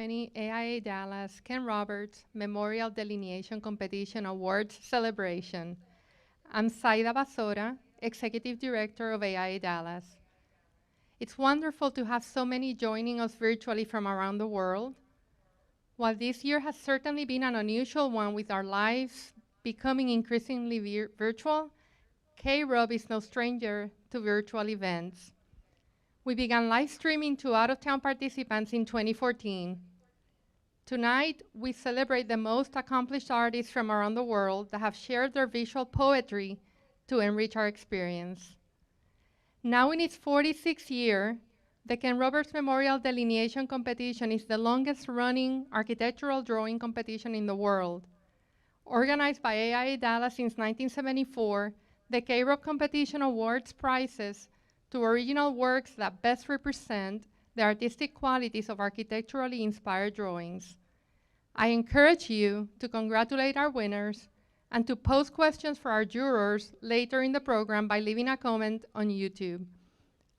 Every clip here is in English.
2020 AIA Dallas Ken Roberts Memorial Delineation Competition Awards celebration. I'm Saida Basora, Executive Director of AIA Dallas. It's wonderful to have so many joining us virtually from around the world. While this year has certainly been an unusual one with our lives becoming increasingly virtual, KRob is no stranger to virtual events. We began live streaming to out-of-town participants in 2014. Tonight, we celebrate the most accomplished artists from around the world that have shared their visual poetry to enrich our experience. Now in its 46th year, the Ken Roberts Memorial Delineation Competition is the longest-running architectural drawing competition in the world. Organized by AIA Dallas since 1974, the KRob competition awards prizes to original works that best represent the artistic qualities of architecturally inspired drawings. I encourage you to congratulate our winners and to post questions for our jurors later in the program by leaving a comment on YouTube.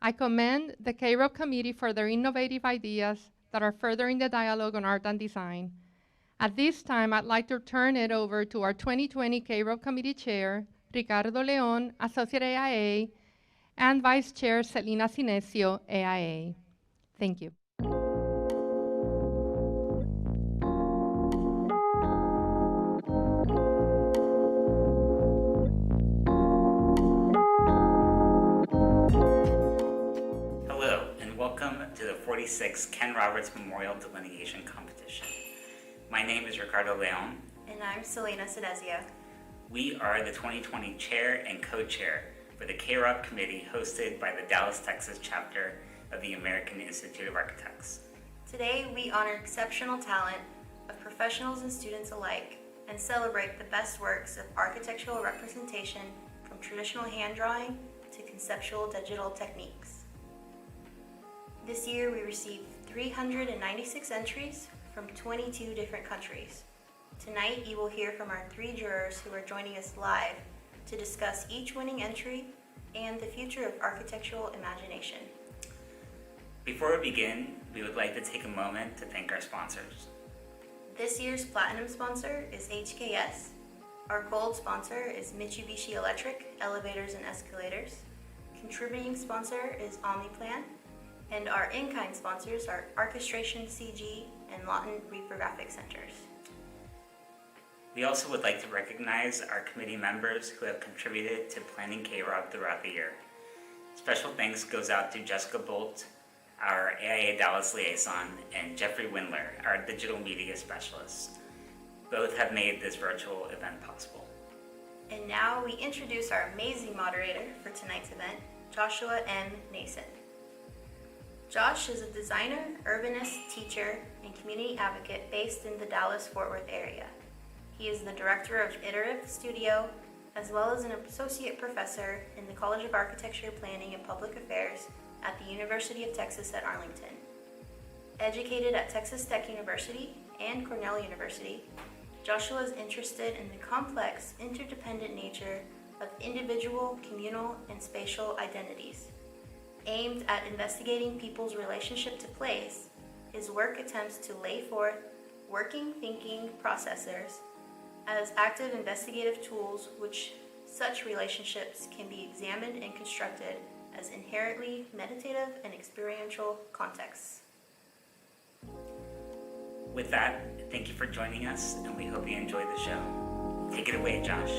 I commend the KRob committee for their innovative ideas that are furthering the dialogue on art and design. At this time, I'd like to turn it over to our 2020 KRob committee chair, Ricardo Leon, Associate AIA, and Vice Chair Celina Sinesio, AIA. Thank you. Hello, and welcome to the 46th Ken Roberts Memorial Delineation Competition. My name is Ricardo Leon. And I'm Celina Sinesio. We are the 2020 chair and co-chair for the KRob committee hosted by the Dallas, Texas chapter of the American Institute of Architects. Today, we honor exceptional talent of professionals and students alike and celebrate the best works of architectural representation from traditional hand drawing to conceptual digital techniques. This year, we received 396 entries from 22 different countries. Tonight, you will hear from our 3 jurors who are joining us live to discuss each winning entry and the future of architectural imagination. Before we begin, we would like to take a moment to thank our sponsors. This year's platinum sponsor is HKS. Our gold sponsor is Mitsubishi Electric Elevators and Escalators. Contributing sponsor is Omniplan. And our in-kind sponsors are Orchestration CG and Lawton Reprographic Centers. We also would like to recognize our committee members who have contributed to planning KRob throughout the year. Special thanks goes out to Jessica Bolt, our AIA Dallas liaison, and Jeffrey Windler, our digital media specialist. Both have made this virtual event possible. And now we introduce our amazing moderator for tonight's event, Joshua M. Nason. Josh is a designer, urbanist, teacher, and community advocate based in the Dallas-Fort Worth area. He is the director of Iterative Studio, as well as an associate professor in the College of Architecture, Planning, and Public Affairs at the University of Texas at Arlington. Educated at Texas Tech University and Cornell University, Joshua is interested in the complex, interdependent nature of individual, communal, and spatial identities. Aimed at investigating people's relationship to place, his work attempts to lay forth working thinking processors as active investigative tools which such relationships can be examined and constructed as inherently meditative and experiential contexts. With that, thank you for joining us, and we hope you enjoyed the show. Take it away, Josh.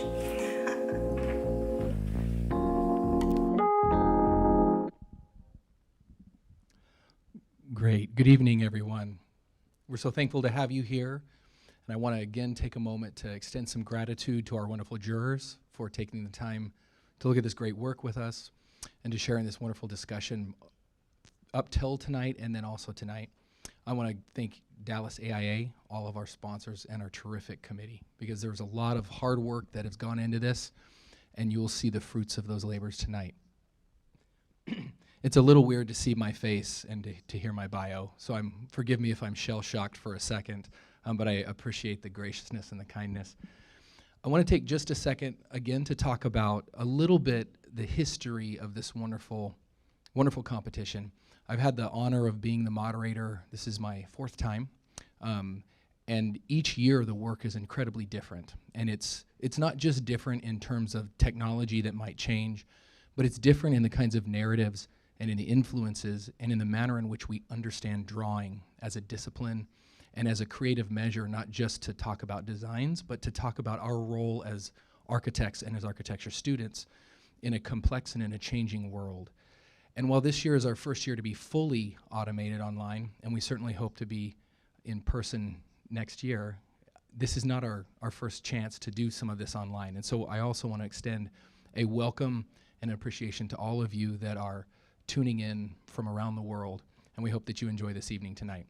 Great. Good evening, everyone. We're so thankful to have you here. And I want to again take a moment to extend some gratitude to our wonderful jurors for taking the time to look at this great work with us and to share in this wonderful discussion up till tonight and then also tonight. I want to thank Dallas AIA, all of our sponsors, and our terrific committee, because there's a lot of hard work that has gone into this, and you will see the fruits of those labors tonight. It's a little weird to see my face and to hear my bio, so forgive me if I'm shell-shocked for a second, but I appreciate the graciousness and the kindness. I want to take just a second again to talk about a little bit the history of this wonderful competition. I've had the honor of being the moderator. This is my 4th time. And each year the work is incredibly different. And it's not just different in terms of technology that might change, but it's different in the kinds of narratives and in the influences and in the manner in which we understand drawing as a discipline and as a creative measure, not just to talk about designs, but to talk about our role as architects and as architecture students in a complex and in a changing world. And while this year is our first year to be fully automated online, and we certainly hope to be in person next year, this is not our first chance to do some of this online. And so I also want to extend a welcome and appreciation to all of you that are tuning in from around the world, and we hope that you enjoy this evening tonight.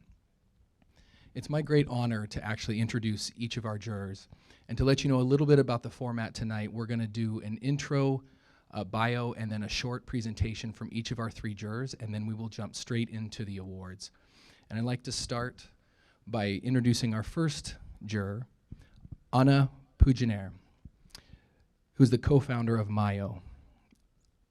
It's my great honor to actually introduce each of our jurors. And to let you know a little bit about the format tonight, we're going to do an intro, a bio, and then a short presentation from each of our 3 jurors, and then we will jump straight into the awards. And I'd like to start by introducing our first juror, Anna Puigjaner, who's the co-founder of MAIO.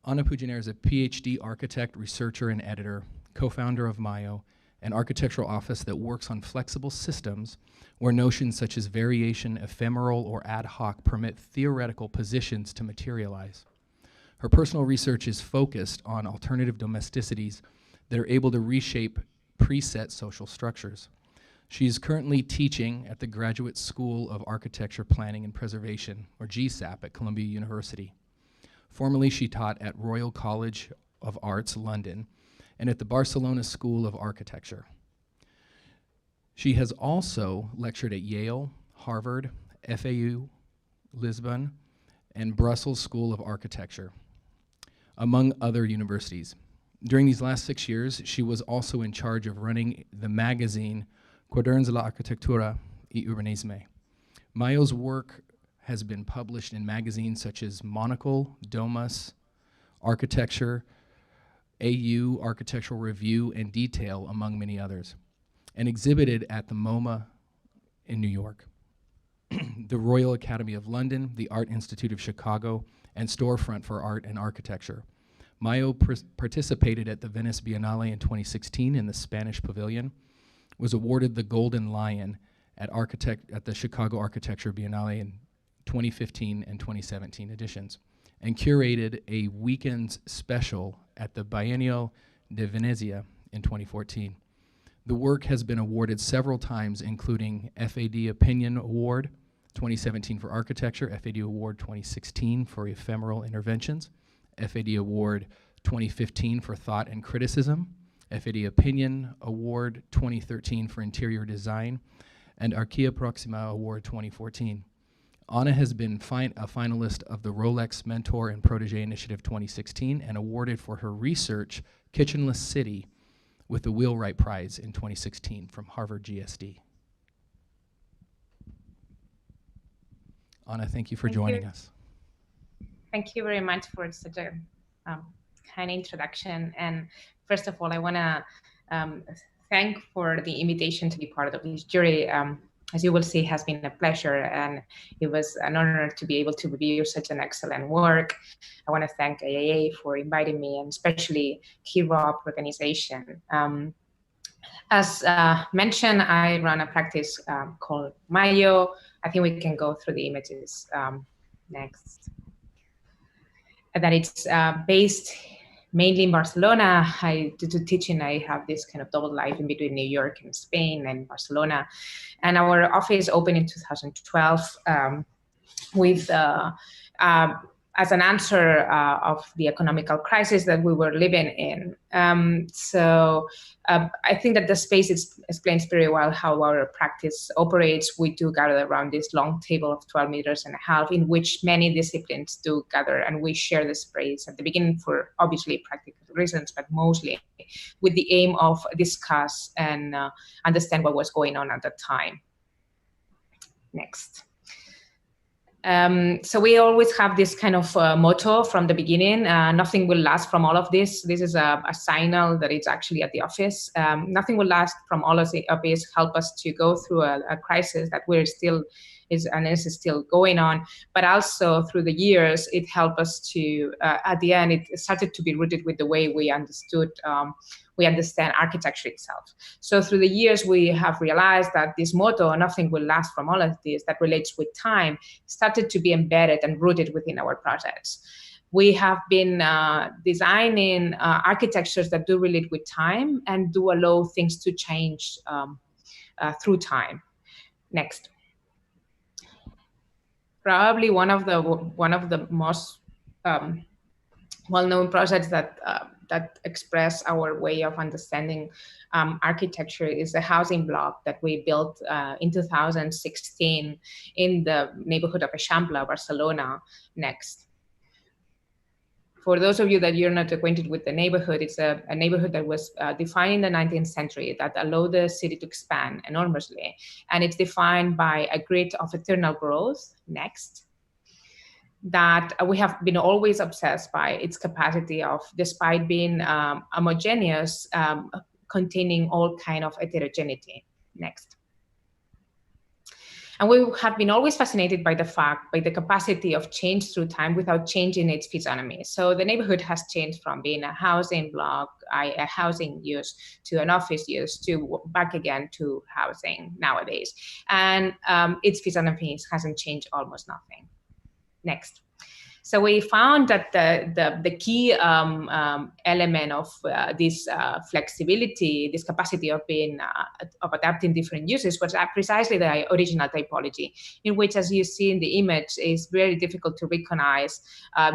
Anna Puigjaner is a PhD architect, researcher, and editor, co-founder of MAIO, an architectural office that works on flexible systems where notions such as variation, ephemeral, or ad hoc permit theoretical positions to materialize. Her personal research is focused on alternative domesticities that are able to reshape preset social structures. She is currently teaching at the Graduate School of Architecture, Planning, and Preservation, or GSAP, at Columbia University. Formerly, she taught at Royal College of Arts, London, and at the Barcelona School of Architecture. She has also lectured at Yale, Harvard, FAU, Lisbon, and Brussels School of Architecture, among other universities. During these last 6 years, she was also in charge of running the magazine Quaderns de la Arquitectura y Urbanisme. MAIO's work has been published in magazines such as Monocle, Domus, Architecture, AU, Architectural Review, and Detail, among many others, and exhibited at the MoMA in New York, the Royal Academy of London, the Art Institute of Chicago, and Storefront for Art and Architecture. MAIO participated at the Venice Biennale in 2016 in the Spanish Pavilion, was awarded the Golden Lion at the Chicago Architecture Biennale in 2015 and 2017 editions, and curated a weekend special at the Biennale di Venezia in 2014. The work has been awarded several times, including FAD Opinion Award 2017 for Architecture, FAD Award 2016 for Ephemeral Interventions, FAD Award 2015 for Thought and Criticism, FAD Opinion Award 2013 for Interior Design, and Arquia Proxima Award 2014. Anna has been a finalist of the Rolex Mentor and Protege Initiative 2016 and awarded for her research Kitchenless City with the Wheelwright Prize in 2016 from Harvard GSD. Anna, thank you for joining us. Thank you very much for such a kind introduction. And first of all, I want to thank for the invitation to be part of this jury. As you will see, has been a pleasure, and it was an honor to be able to review such an excellent work. I want to thank AIA for inviting me, and especially KRob organization. As mentioned, I run a practice called MAIO. I think we can go through the images next. And that it's based mainly in Barcelona. Due to teaching, I have this kind of double life in between New York and Spain and Barcelona. And our office opened in 2012 with as an answer of the economical crisis that we were living in. I think that the space explains very well how our practice operates. We do gather around this long table of 12 meters and a half in which many disciplines do gather, and we share the space at the beginning for obviously practical reasons, but mostly with the aim of discuss and understand what was going on at the time. Next. So we always have this kind of motto from the beginning, nothing will last from all of this. This is a signal that it's actually at the office. Nothing will last from all of this, help us to go through a crisis that we're still is still going on, but also through the years, it helped us to, at the end, it started to be rooted with the way we understood we understand architecture itself. So through the years, we have realized that this motto, nothing will last from all of this, that relates with time, started to be embedded and rooted within our projects. We have been designing architectures that do relate with time and do allow things to change through time. Next. Probably one of the most well-known projects that that express our way of understanding architecture is a housing block that we built in 2016 in the neighborhood of Eixample, Barcelona. Next. For those of you that you're not acquainted with the neighborhood, it's a neighborhood that was defined in the 19th century that allowed the city to expand enormously. And it's defined by a grid of eternal growth. Next. That we have been always obsessed by its capacity of, despite being homogeneous, containing all kind of heterogeneity. Next. And we have been always fascinated by the capacity of change through time without changing its physiognomy. So the neighborhood has changed from being a housing block, a housing use, to an office use, to back again to housing nowadays. And its physiognomy hasn't changed almost nothing. Next. So we found that the key element of this flexibility, this capacity of being of adapting different uses, was precisely the original typology, in which, as you see in the image, is very difficult to recognize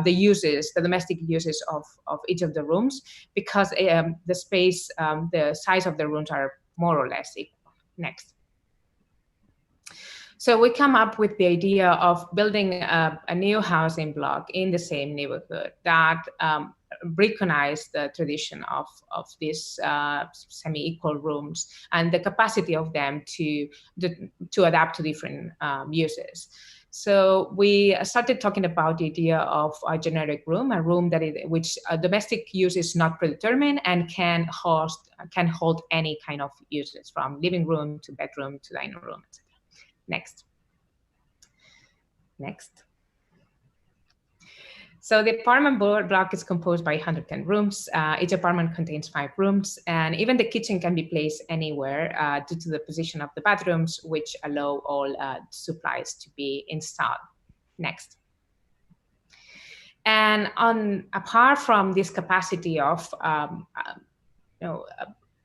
the uses, the domestic uses of each of the rooms, because the space, the size of the rooms are more or less equal. Next. So we come up with the idea of building a new housing block in the same neighborhood that recognize the tradition of these semi-equal rooms and the capacity of them to adapt to different uses. So we started talking about the idea of a generic room, a room which domestic use is not predetermined and can hold any kind of uses, from living room to bedroom to dining room, etc. Next. Next. So the apartment block is composed by 110 rooms. Each apartment contains 5 rooms, and even the kitchen can be placed anywhere due to the position of the bathrooms, which allow all supplies to be installed. Next. And apart from this capacity of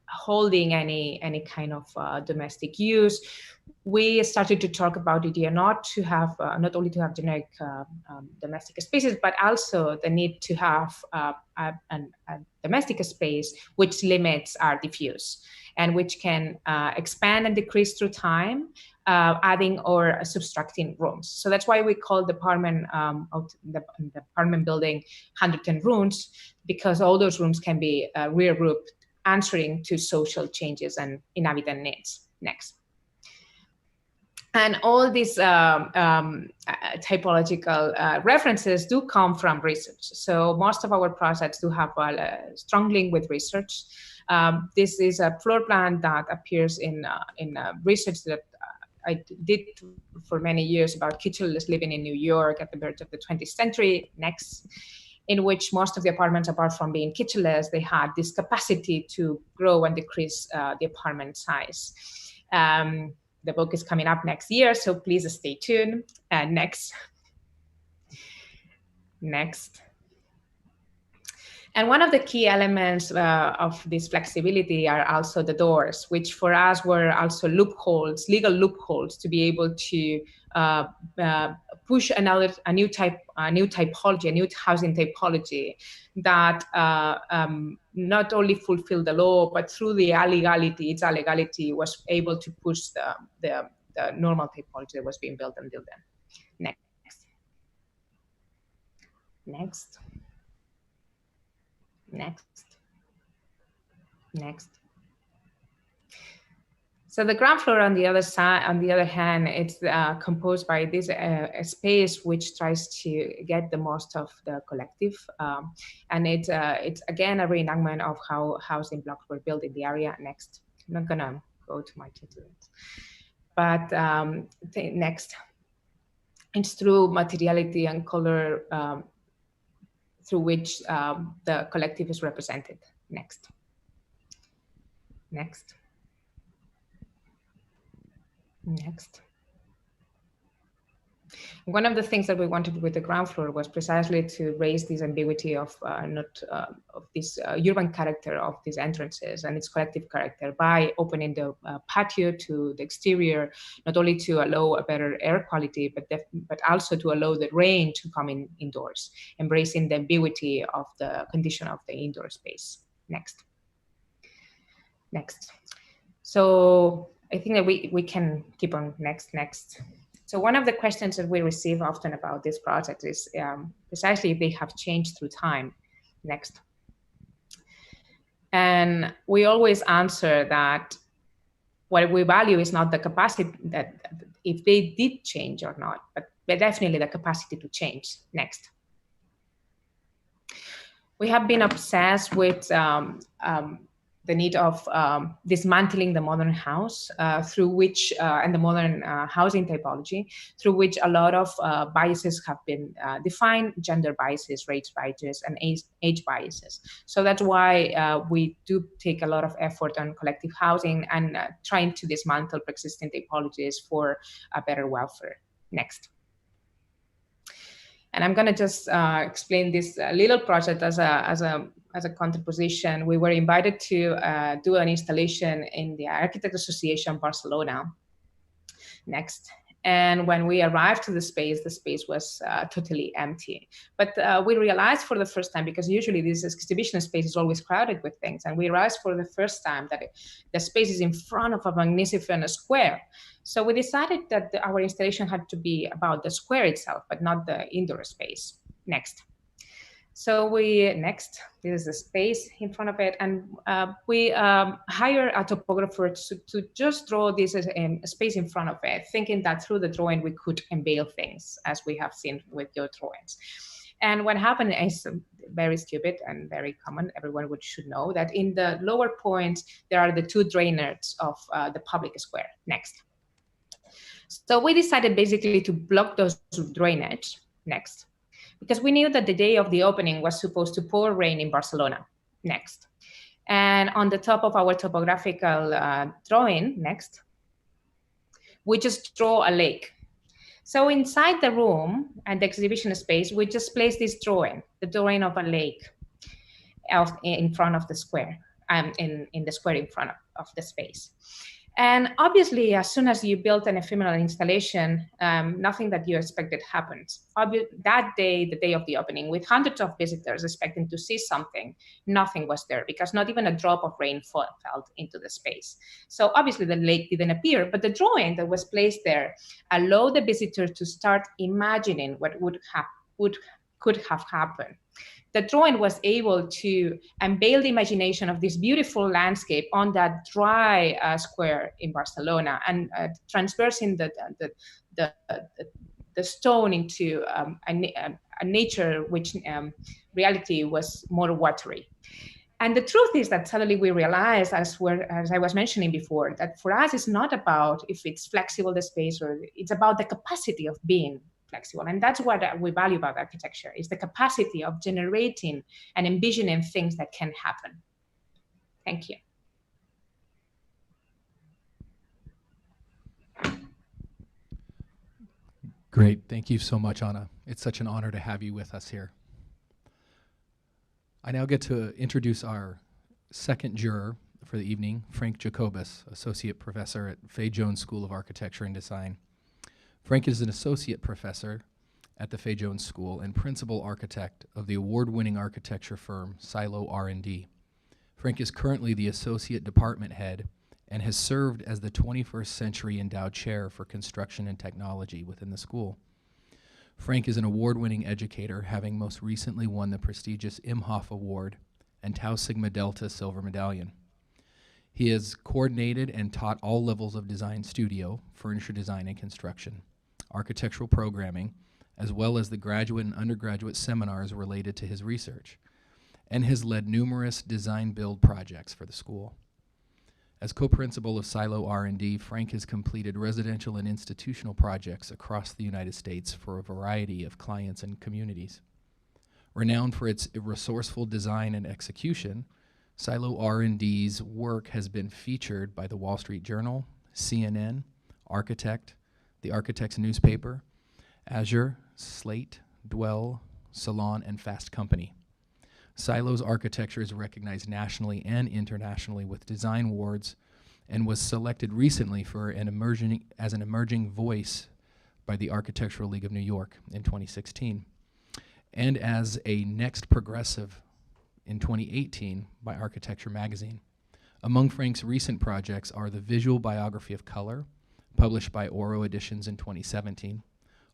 holding any kind of domestic use, we started to talk about the idea not only to have generic domestic spaces, but also the need to have a domestic space which limits our diffuse and which can expand and decrease through time, adding or subtracting rooms. So that's why we call the apartment the apartment building 110 rooms, because all those rooms can be regrouped, answering to social changes and inhabitant needs. Next. And all these typological references do come from research. So most of our projects do have a strong link with research. This is a floor plan that appears in research that I did for many years about kitchenless living in New York at the birth of the 20th century. Next. In which most of the apartments, apart from being kitchenless, they had this capacity to grow and decrease the apartment size. The book is coming up next year, so please stay tuned. Next. Next. And one of the key elements of this flexibility are also the doors, which for us were also loopholes, legal loopholes, to be able to push a new typology, a new housing typology that not only fulfilled the law, but through the its illegality, was able to push the normal typology that was being built until then. Next. Next. Next. Next. So the ground floor, on the other side, on the other hand, it's composed by this space which tries to get the most of the collective, and it's again a reenactment of how housing blocks were built in the area. Next. I'm not gonna go to my tutorials, but next. It's through materiality and color through which the collective is represented. Next. Next. Next. One of the things that we wanted with the ground floor was precisely to raise this ambiguity of this urban character of these entrances and its collective character by opening the patio to the exterior, not only to allow a better air quality, but also to allow the rain to come in indoors, embracing the ambiguity of the condition of the indoor space. Next. Next. So I think that we can keep on next. So one of the questions that we receive often about this project is precisely if they have changed through time. Next. And we always answer that what we value is not the capacity that if they did change or not, but definitely the capacity to change. Next. We have been obsessed with the need of dismantling the modern house through which, and the modern housing typology, through which a lot of biases have been defined, gender biases, race biases, and age biases. So that's why we do take a lot of effort on collective housing and trying to dismantle persistent typologies for a better welfare. Next. And I'm going to just explain this little project as a contraposition. We were invited to do an installation in the Architect Association Barcelona. Next. And when we arrived to the space was totally empty. But we realized for the first time, because usually this exhibition space is always crowded with things, and we realized for the first time that the space is in front of a magnificent square. So we decided that our installation had to be about the square itself, but not the indoor space. Next. So next, this is the space in front of it. And we hire a topographer to just draw this as a space in front of it, thinking that through the drawing, we could unveil things, as we have seen with your drawings. And what happened is very stupid and very common. Everyone should know that in the lower points, there are the two drainage of the public square. Next. So we decided basically to block those drainage. Next. Because we knew that the day of the opening was supposed to pour rain in Barcelona. Next. And on the top of our topographical drawing, next, we just draw a lake. So inside the room and the exhibition space, we just place this drawing, the drawing of a lake in front of the square, in the square in front of the space. And obviously, as soon as you build an ephemeral installation, nothing that you expected happens. That day, the day of the opening, with hundreds of visitors expecting to see something, nothing was there because not even a drop of rain fell into the space. So obviously the lake didn't appear, but the drawing that was placed there allowed the visitor to start imagining what could have happened. The drawing was able to unveil the imagination of this beautiful landscape on that dry square in Barcelona and transversing the stone into a nature which reality was more watery. And the truth is that suddenly we realized, as I was mentioning before, that for us it's not about if it's flexible, the space, or it's about the capacity of being flexible. And that's what we value about architecture, is the capacity of generating and envisioning things that can happen. Thank you. Great. Thank you so much, Anna. It's such an honor to have you with us here. I now get to introduce our second juror for the evening, Frank Jacobus, Associate Professor at Fay Jones School of Architecture and Design. Frank is an associate professor at the Fay Jones School and principal architect of the award-winning architecture firm Silo R+D. Frank is currently the associate department head and has served as the 21st Century Endowed Chair for Construction and Technology within the school. Frank is an award-winning educator, having most recently won the prestigious Imhoff Award and Tau Sigma Delta Silver Medallion. He has coordinated and taught all levels of design studio, furniture design and construction, architectural programming, as well as the graduate and undergraduate seminars related to his research, and has led numerous design build projects for the school. As co-principal of Silo R+D, Frank has completed residential and institutional projects across the United States for a variety of clients and communities. Renowned for its resourceful design and execution, Silo R&D's work has been featured by the Wall Street Journal, CNN, Architect, the Architect's newspaper, Azure, Slate, Dwell, Salon, and Fast Company. Silo's architecture is recognized nationally and internationally with design awards and was selected recently for as an emerging voice by the Architectural League of New York in 2016, and as a Next Progressive in 2018 by Architecture Magazine. Among Frank's recent projects are the Visual Biography of Color, published by Oro Editions in 2017,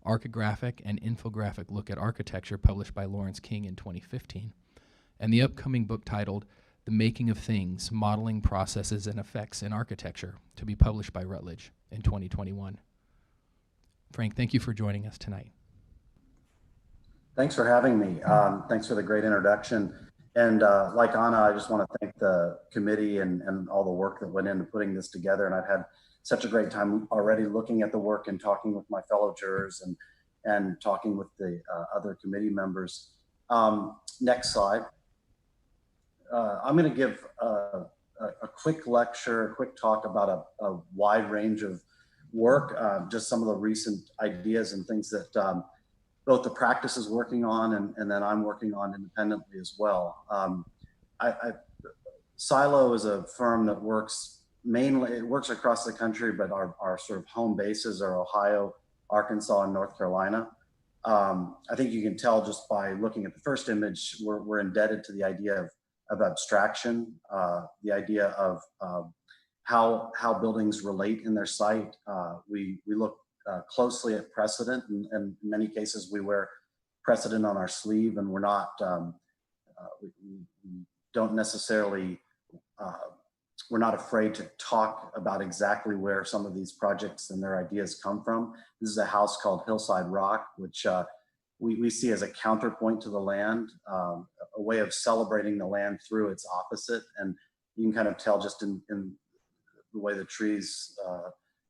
Archographic and Infographic Look at Architecture, published by Lawrence King in 2015, and the upcoming book titled The Making of Things, Modeling Processes and Effects in Architecture, to be published by Routledge in 2021. Frank, thank you for joining us tonight. Thanks for having me. Thanks for the great introduction. And like Anna, I just want to thank the committee and all the work that went into putting this together. And I've had such a great time already looking at the work and talking with my fellow jurors and talking with the other committee members. Next slide. I'm going to give a quick lecture, a quick talk about a wide range of work, just some of the recent ideas and things that both the practice is working on and then I'm working on independently as well. Silo is a firm that works mainly, it works across the country, but our sort of home bases are Ohio, Arkansas, and North Carolina. I think you can tell just by looking at the first image, we're indebted to the idea of abstraction, the idea of how buildings relate in their site. We look closely at precedent, and in many cases we wear precedent on our sleeve, and we're not, we don't necessarily, we're not afraid to talk about exactly where some of these projects and their ideas come from. This is a house called Hillside Rock, which we see as a counterpoint to the land, a way of celebrating the land through its opposite. And you can kind of tell just in the way the trees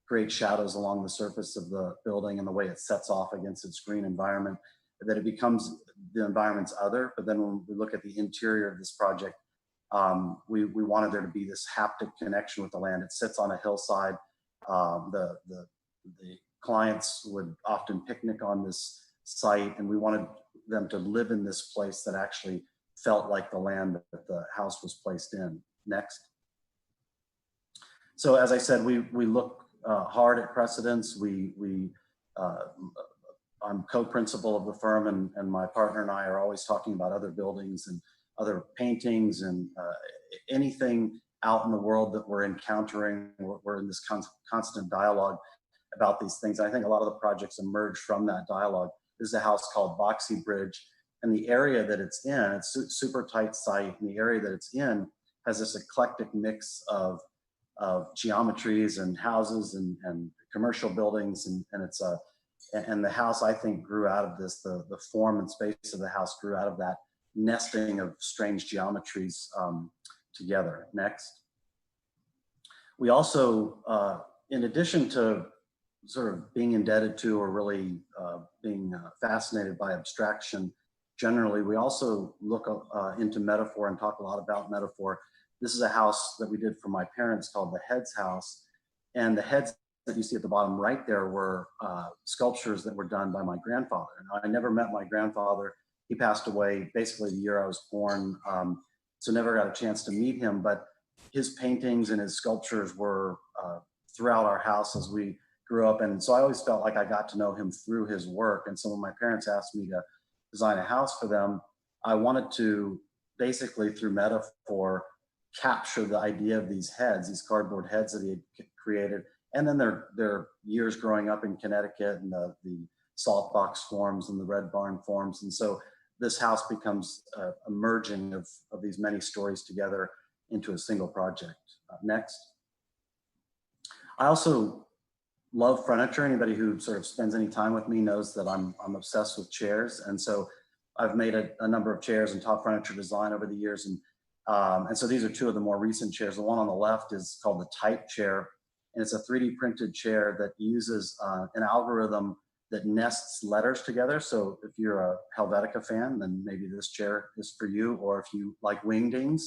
create shadows along the surface of the building and the way it sets off against its green environment, that it becomes the environment's other. But then when we look at the interior of this project, we wanted there to be this haptic connection with the land. It sits on a hillside. The clients would often picnic on this site, and we wanted them to live in this place that actually felt like the land that the house was placed in. Next. So as I said, we look hard at precedents. I'm co-principal of the firm, and my partner and I are always talking about other buildings and other paintings and anything out in the world that we're encountering. We're in this constant dialogue about these things. I think a lot of the projects emerge from that dialogue. This is a house called Boxy Bridge, and the area that it's in, it's a super tight site, and the area that it's in has this eclectic mix of geometries and houses and commercial buildings, and the house, I think, grew out of this. The form and space of the house grew out of that nesting of strange geometries together. Next. We also, in addition to sort of being indebted to or really being fascinated by abstraction generally, we also look into metaphor and talk a lot about metaphor. This is a house that we did for my parents called the Heads House. And the heads that you see at the bottom right there were sculptures that were done by my grandfather. Now, I never met my grandfather. He passed away basically the year I was born, so never got a chance to meet him. But his paintings and his sculptures were throughout our house as we grew up. And so I always felt like I got to know him through his work. And so when my parents asked me to design a house for them, I wanted to basically, through metaphor, capture the idea of these heads, these cardboard heads that he had created, and then their years growing up in Connecticut and the salt box forms and the red barn forms. And so this house becomes a merging of these many stories together into a single project. Next. I also love furniture. Anybody who sort of spends any time with me knows that I'm obsessed with chairs. And so I've made a number of chairs and taught furniture design over the years. And so these are two of the more recent chairs. The one on the left is called the Type Chair, and it's a 3D printed chair that uses an algorithm that nests letters together. So if you're a Helvetica fan, then maybe this chair is for you, or if you like wingdings,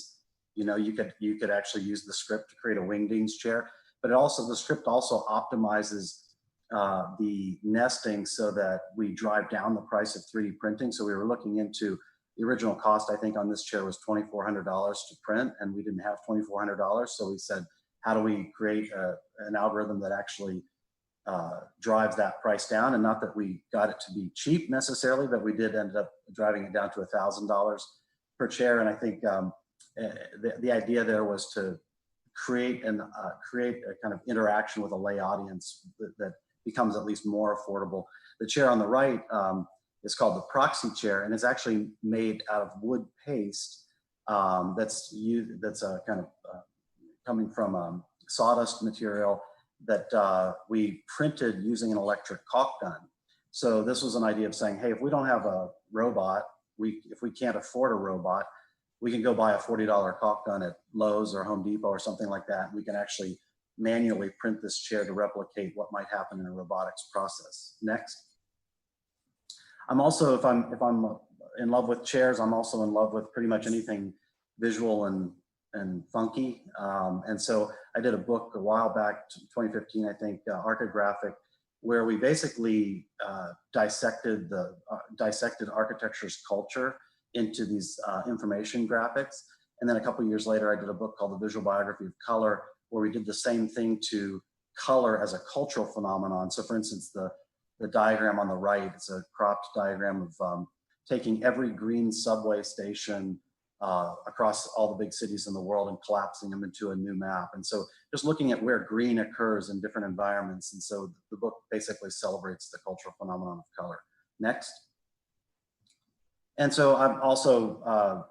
You know, you could actually use the script to create a wingdings chair, but the script also optimizes the nesting so that we drive down the price of 3D printing. So we were looking into the original cost, I think, on this chair was $2,400 to print, and we didn't have $2,400. So we said, how do we create an algorithm that actually drives that price down? And not that we got it to be cheap necessarily, but we did end up driving it down to $1,000 per chair. And I think the idea there was to create a kind of interaction with a lay audience that becomes at least more affordable. The chair on the right is called the proxy chair, and it's actually made out of wood paste that's a kind of coming from sawdust material that we printed using an electric caulk gun. So this was an idea of saying, hey, if we don't have a robot, if we can't afford a robot, we can go buy a $40 caulk gun at Lowe's or Home Depot or something like that. We can actually manually print this chair to replicate what might happen in a robotics process. Next. I'm also, if I'm in love with chairs, I'm also in love with pretty much anything visual and funky. And so I did a book a while back, 2015, I think, Archographic, where we basically dissected architecture's culture into these information graphics. And then a couple of years later, I did a book called The Visual Biography of Color, where we did the same thing to color as a cultural phenomenon. So for instance, the diagram on the right, it's a cropped diagram of taking every green subway station across all the big cities in the world and collapsing them into a new map. And so just looking at where green occurs in different environments. And so the book basically celebrates the cultural phenomenon of color. Next. And so I'm also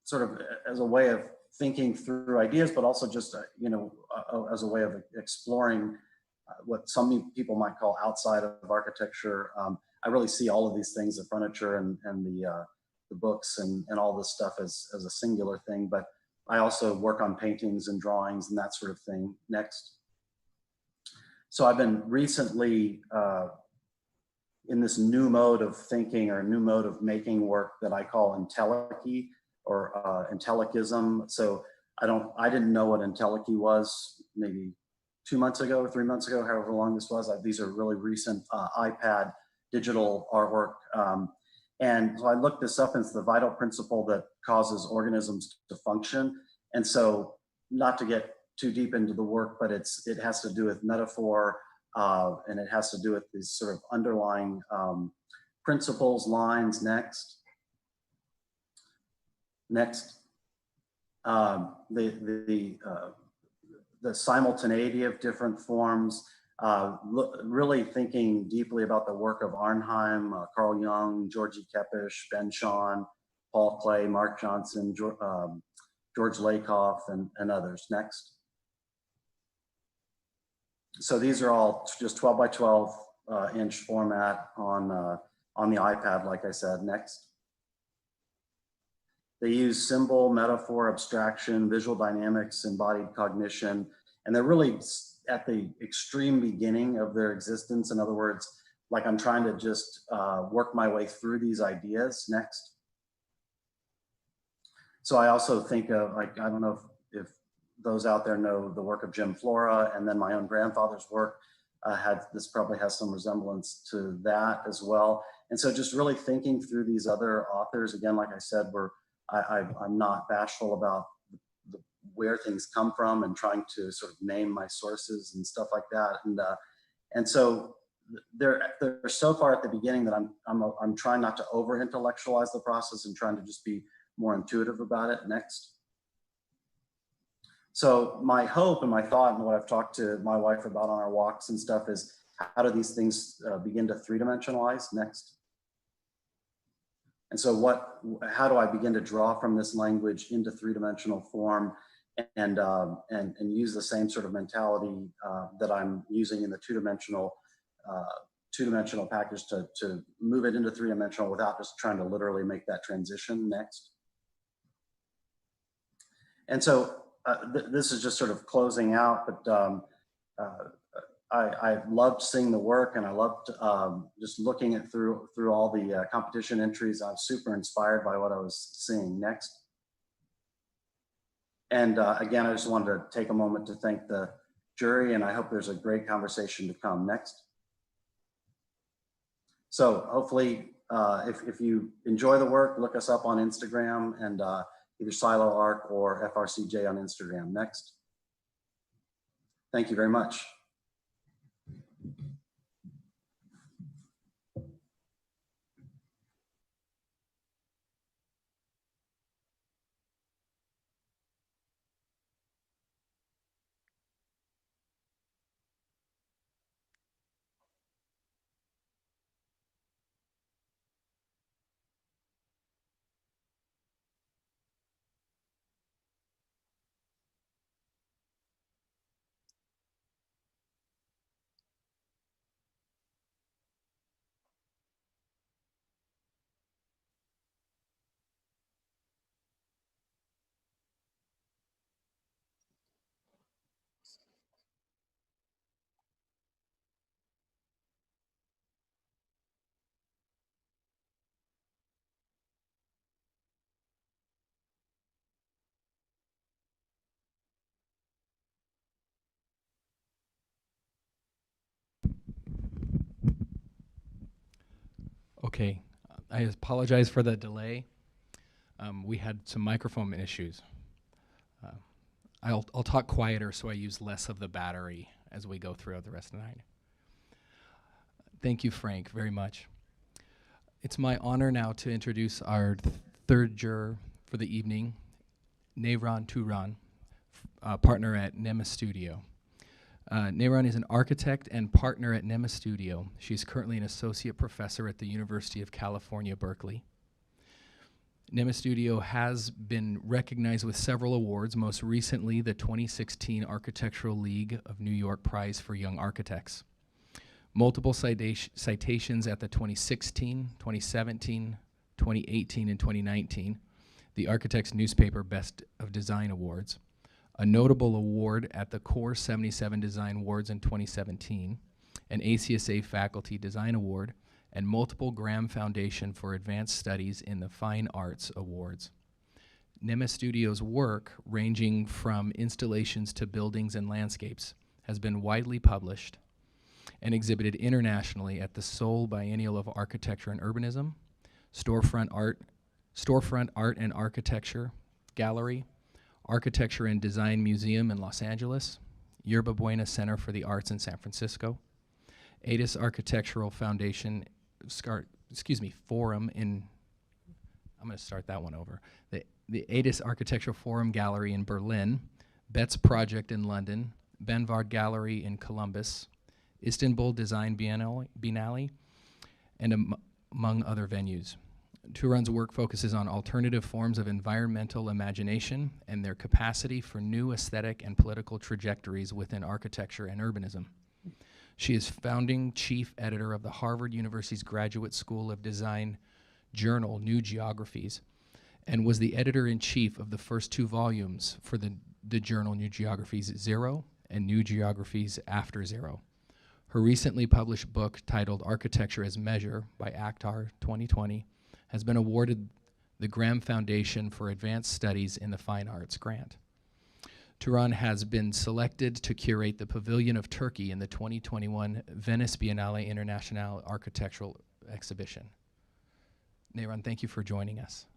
sort of as a way of thinking through ideas, but also just, you know, as a way of exploring what some people might call outside of architecture. I really see all of these things, the furniture and the books and all this stuff as a singular thing, but I also work on paintings and drawings and that sort of thing. Next. So I've been recently in this new mode of thinking or new mode of making work that I call entelechy or entelicism. So I didn't know what entelechy was maybe 2 months ago or 3 months ago, however long this was. These are really recent iPad digital artwork. And so I looked this up, and it's the vital principle that causes organisms to function. And so not to get too deep into the work, but it has to do with metaphor, and it has to do with these sort of underlying principles, lines. Next. Next. The simultaneity of different forms, really thinking deeply about the work of Arnheim, Carl Jung, Georgie Kepish, Ben Shawn, Paul Klee, Mark Johnson, George Lakoff, and others. Next. So these are all just 12 by 12 inch format on the iPad, like I said. Next. They use symbol, metaphor, abstraction, visual dynamics, embodied cognition, and they're really at the extreme beginning of their existence. In other words, like I'm trying to just work my way through these ideas. Next. So I also think of, like, I don't know if those out there know the work of Jim Flora, and then my own grandfather's work this probably has some resemblance to that as well. And so just really thinking through these other authors, again, like I said, I'm not bashful about where things come from and trying to sort of name my sources and stuff like that. And so they're so far at the beginning that I'm trying not to over intellectualize the process and trying to just be more intuitive about it. Next. So my hope and my thought and what I've talked to my wife about on our walks and stuff is, how do these things begin to three-dimensionalize? Next. And so how do I begin to draw from this language into three-dimensional form and use the same sort of mentality that I'm using in the two-dimensional package to move it into three-dimensional without just trying to literally make that transition. Next. And so this is just sort of closing out, but I loved seeing the work, and I loved just looking it through all the competition entries. I was super inspired by what I was seeing. Next. And again, I just wanted to take a moment to thank the jury, and I hope there's a great conversation to come. Next. So hopefully, if you enjoy the work, look us up on Instagram and either Silo Arc or FRCJ on Instagram. Next. Thank you very much. Okay, I apologize for the delay. We had some microphone issues. I'll talk quieter so I use less of the battery as we go throughout the rest of the night. Thank you, Frank, very much. It's my honor now to introduce our third juror for the evening, Neyran Turan, partner at NEMESTUDIO. Neyran is an architect and partner at NEMESTUDIO. She's currently an associate professor at the University of California, Berkeley. NEMESTUDIO has been recognized with several awards, most recently the 2016 Architectural League of New York Prize for Young Architects. Multiple citations at the 2016, 2017, 2018, and 2019, the Architects Newspaper Best of Design Awards, a notable award at the Core 77 Design Awards in 2017, an ACSA Faculty Design Award, and multiple Graham Foundation for Advanced Studies in the Fine Arts Awards. NEMESTUDIO's work, ranging from installations to buildings and landscapes, has been widely published and exhibited internationally at the Seoul Biennial of Architecture and Urbanism, Storefront Art and Architecture Gallery, Architecture and Design Museum in Los Angeles, Yerba Buena Center for the Arts in San Francisco, ADIS Architectural Foundation, Forum in, I'm gonna start that one over. The ADIS Architectural Forum Gallery in Berlin, Betts Project in London, Benvard Gallery in Columbus, Istanbul Design Biennale, and among other venues. Turan's work focuses on alternative forms of environmental imagination and their capacity for new aesthetic and political trajectories within architecture and urbanism. She is founding chief editor of the Harvard University's Graduate School of Design journal, New Geographies, and was the editor-in-chief of the first two volumes for the journal New Geographies Zero and New Geographies After Zero. Her recently published book titled Architecture as Measure by ACTAR 2020 has been awarded the Graham Foundation for Advanced Studies in the Fine Arts grant. Turan has been selected to curate the Pavilion of Turkey in the 2021 Venice Biennale International Architectural Exhibition. Neyran, thank you for joining us.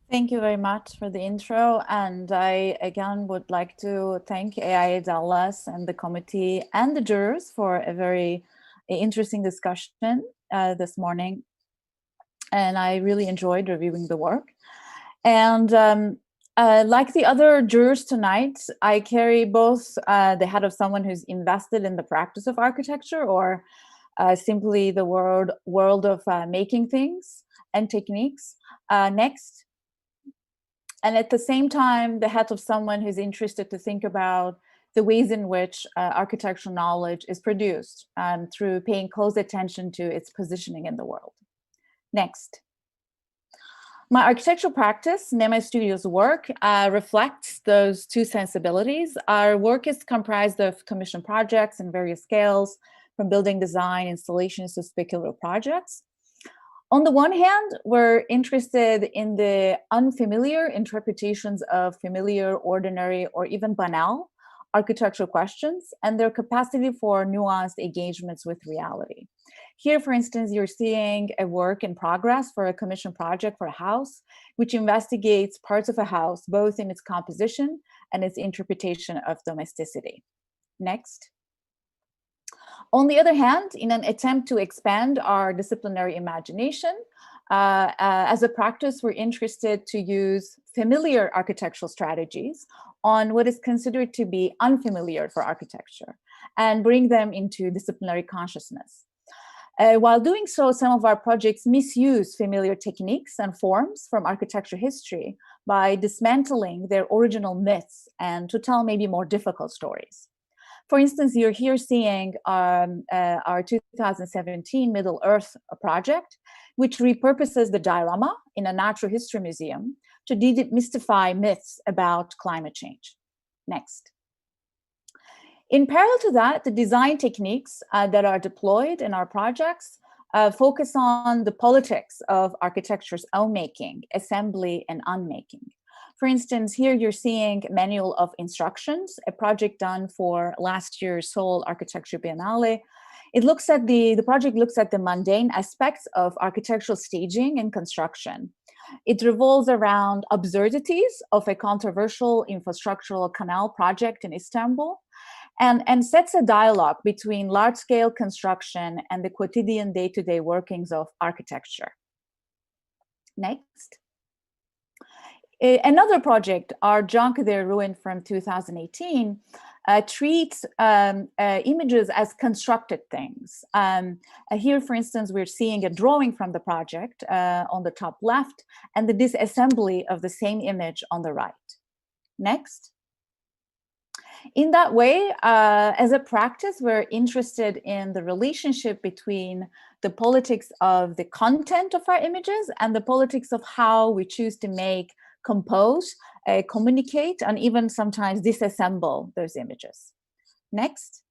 Thank you very much for the intro. And I, again, would like to thank AIA Dallas and the committee and the jurors for a very interesting discussion this morning. And I really enjoyed reviewing the work. And like the other jurors tonight, I carry both the hat of someone who's invested in the practice of architecture or simply the world of making things and techniques next. And at the same time, the hat of someone who's interested to think about the ways in which architectural knowledge is produced through paying close attention to its positioning in the world. Next. My architectural practice, NEMESTUDIO's work, reflects those two sensibilities. Our work is comprised of commission projects in various scales, from building design, installations to speculative projects. On the one hand, we're interested in the unfamiliar interpretations of familiar, ordinary, or even banal architectural questions and their capacity for nuanced engagements with reality. Here, for instance, you're seeing a work in progress for a commission project for a house, which investigates parts of a house, both in its composition and its interpretation of domesticity. Next. On the other hand, in an attempt to expand our disciplinary imagination, as a practice, we're interested to use familiar architectural strategies on what is considered to be unfamiliar for architecture and bring them into disciplinary consciousness. While doing so, some of our projects misuse familiar techniques and forms from architecture history by dismantling their original myths and to tell maybe more difficult stories. For instance, you're here seeing our 2017 Middle Earth project, which repurposes the diorama in a natural history museum to demystify myths about climate change. Next. In parallel to that, the design techniques that are deployed in our projects focus on the politics of architecture's own making, assembly, and unmaking. For instance, here you're seeing Manual of Instructions, a project done for last year's Seoul Architecture Biennale. The project looks at the mundane aspects of architectural staging and construction. It revolves around absurdities of a controversial infrastructural canal project in Istanbul and sets a dialogue between large-scale construction and the quotidian day-to-day workings of architecture. Next. Another project, Our Junk, Their Ruin from 2018, treats images as constructed things. Here, for instance, we're seeing a drawing from the project on the top left and the disassembly of the same image on the right. Next. In that way, as a practice, we're interested in the relationship between the politics of the content of our images and the politics of how we choose to make, compose, communicate, and even sometimes disassemble those images. Next.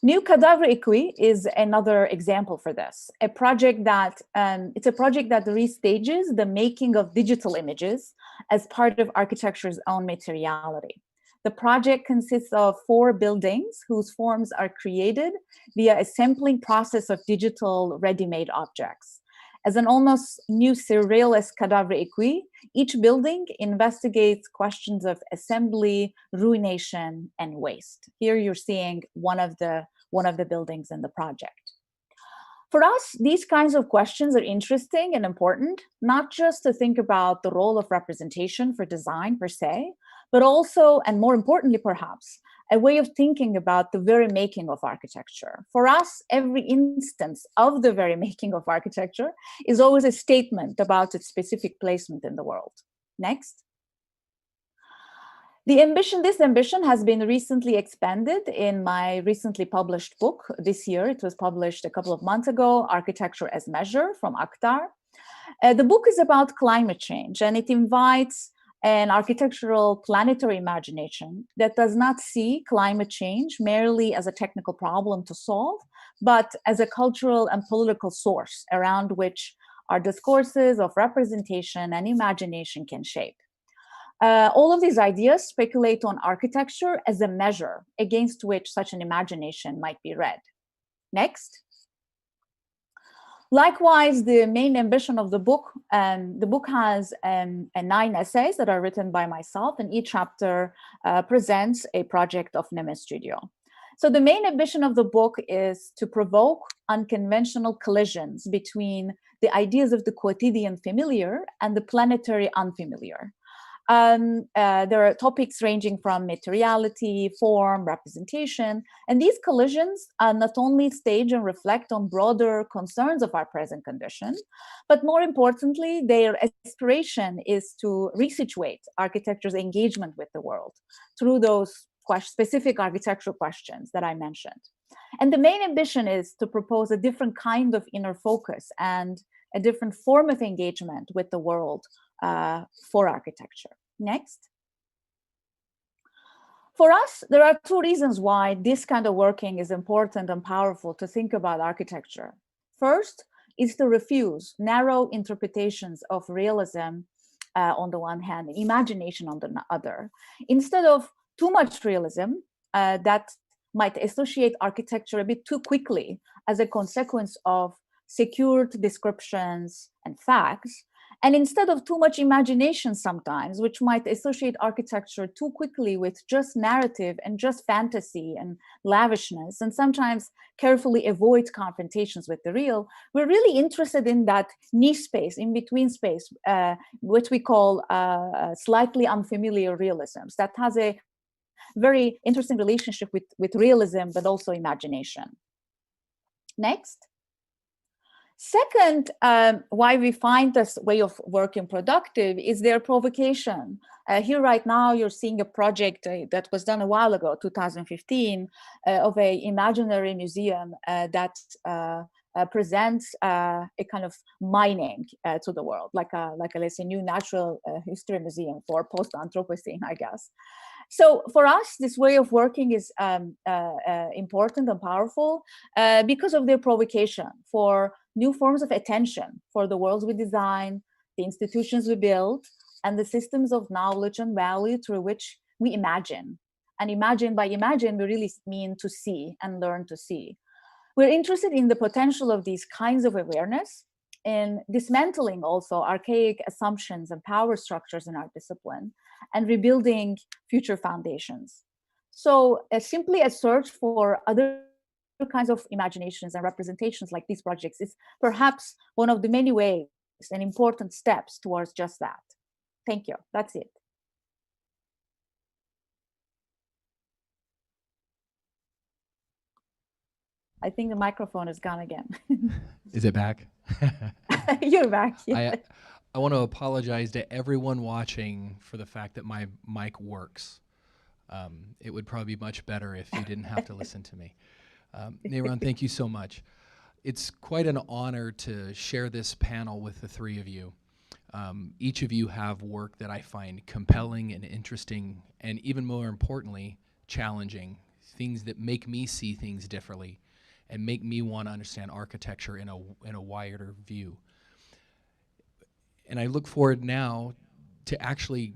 New Cadavre Equi is another example for this. It's a project that restages the making of digital images as part of architecture's own materiality. The project consists of 4 buildings whose forms are created via a sampling process of digital ready-made objects. As an almost new surrealist cadavre equi, each building investigates questions of assembly, ruination, and waste. Here you're seeing one of the buildings in the project. For us, these kinds of questions are interesting and important, not just to think about the role of representation for design per se, but also, and more importantly perhaps, a way of thinking about the very making of architecture. For us, every instance of the very making of architecture is always a statement about its specific placement in the world. Next. This ambition has been recently expanded in my recently published book this year. It was published a couple of months ago, Architecture as Measure from Akhtar. The book is about climate change, and it invites an architectural planetary imagination that does not see climate change merely as a technical problem to solve, but as a cultural and political source around which our discourses of representation and imagination can shape. All of these ideas speculate on architecture as a measure against which such an imagination might be read. Next. Likewise, the main ambition of the book has 9 essays that are written by myself, and each chapter presents a project of NEMESTUDIO. So the main ambition of the book is to provoke unconventional collisions between the ideas of the quotidian familiar and the planetary unfamiliar. There are topics ranging from materiality, form, representation, and these collisions not only stage and reflect on broader concerns of our present condition, but more importantly, their aspiration is to resituate architecture's engagement with the world through those specific architectural questions that I mentioned. And the main ambition is to propose a different kind of inner focus and a different form of engagement with the world for architecture. Next. For us, there are 2 reasons why this kind of working is important and powerful to think about architecture. First, is to refuse narrow interpretations of realism on the one hand, and imagination on the other. Instead of too much realism that might associate architecture a bit too quickly as a consequence of secured descriptions and facts, and instead of too much imagination sometimes, which might associate architecture too quickly with just narrative and just fantasy and lavishness, and sometimes carefully avoid confrontations with the real, we're really interested in that niche space, in between space, which we call slightly unfamiliar realisms, that has a very interesting relationship with realism, but also imagination. Next. Second, why we find this way of working productive is their provocation. Here right now, you're seeing a project that was done a while ago, 2015, of an imaginary museum that presents a kind of mining to the world, like a let's say new natural history museum for post-Anthropocene, I guess. So for us, this way of working is important and powerful because of their provocation for new forms of attention for the worlds we design, the institutions we build, and the systems of knowledge and value through which we imagine. And imagine, by imagine, we really mean to see and learn to see. We're interested in the potential of these kinds of awareness in dismantling also archaic assumptions and power structures in our discipline and rebuilding future foundations. So simply a search for other kinds of imaginations and representations like these projects is perhaps one of the many ways and important steps towards just that. Thank you. That's it. I think the microphone is gone again. Is it back? You're back. Yeah. I want to apologize to everyone watching for the fact that my mic works. It would probably be much better if you didn't have to listen to me. Neyran, thank you so much. It's quite an honor to share this panel with the three of you. Each of you have work that I find compelling and interesting, and even more importantly, challenging, things that make me see things differently and make me want to understand architecture in a wider view. And I look forward now to actually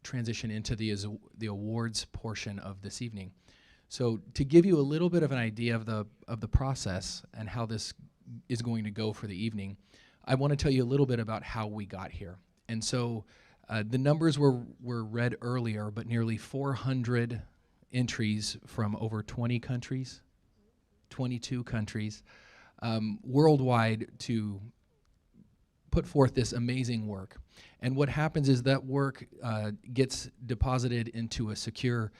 transition into the awards portion of this evening. So to give you a little bit of an idea of the process and how this is going to go for the evening, I want to tell you a little bit about how we got here. And so the numbers were read earlier, but nearly 400 entries from over 20 countries, 22 countries, worldwide to put forth this amazing work. And what happens is that work gets deposited into a secure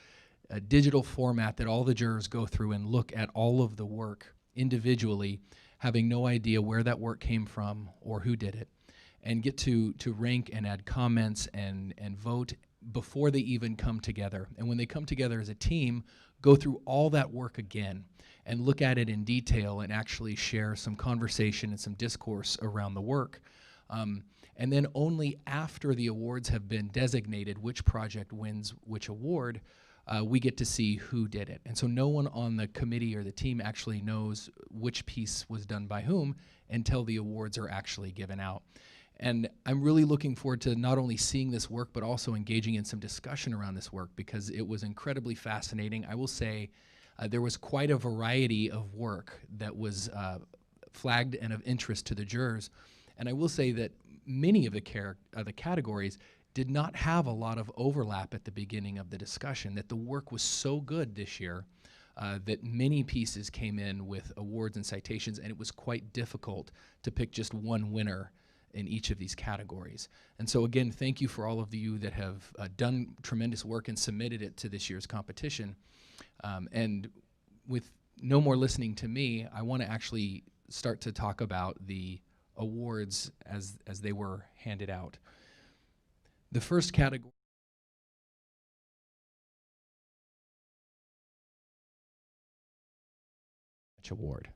digital format that all the jurors go through and look at all of the work individually, having no idea where that work came from or who did it, and get to rank and add comments and vote before they even come together. And when they come together as a team, go through all that work again and look at it in detail and actually share some conversation and some discourse around the work. And then only after the awards have been designated, which project wins which award, we get to see who did it. And so no one on the committee or the team actually knows which piece was done by whom until the awards are actually given out. And I'm really looking forward to not only seeing this work, but also engaging in some discussion around this work, because it was incredibly fascinating. I will say there was quite a variety of work that was flagged and of interest to the jurors. And I will say that many of the categories did not have a lot of overlap at the beginning of the discussion, that the work was so good this year that many pieces came in with awards and citations, and it was quite difficult to pick just one winner in each of these categories. And so again, thank you for all of you that have done tremendous work and submitted it to this year's competition. And with no more listening to me, I want to actually start to talk about the awards as they were handed out. The first category award.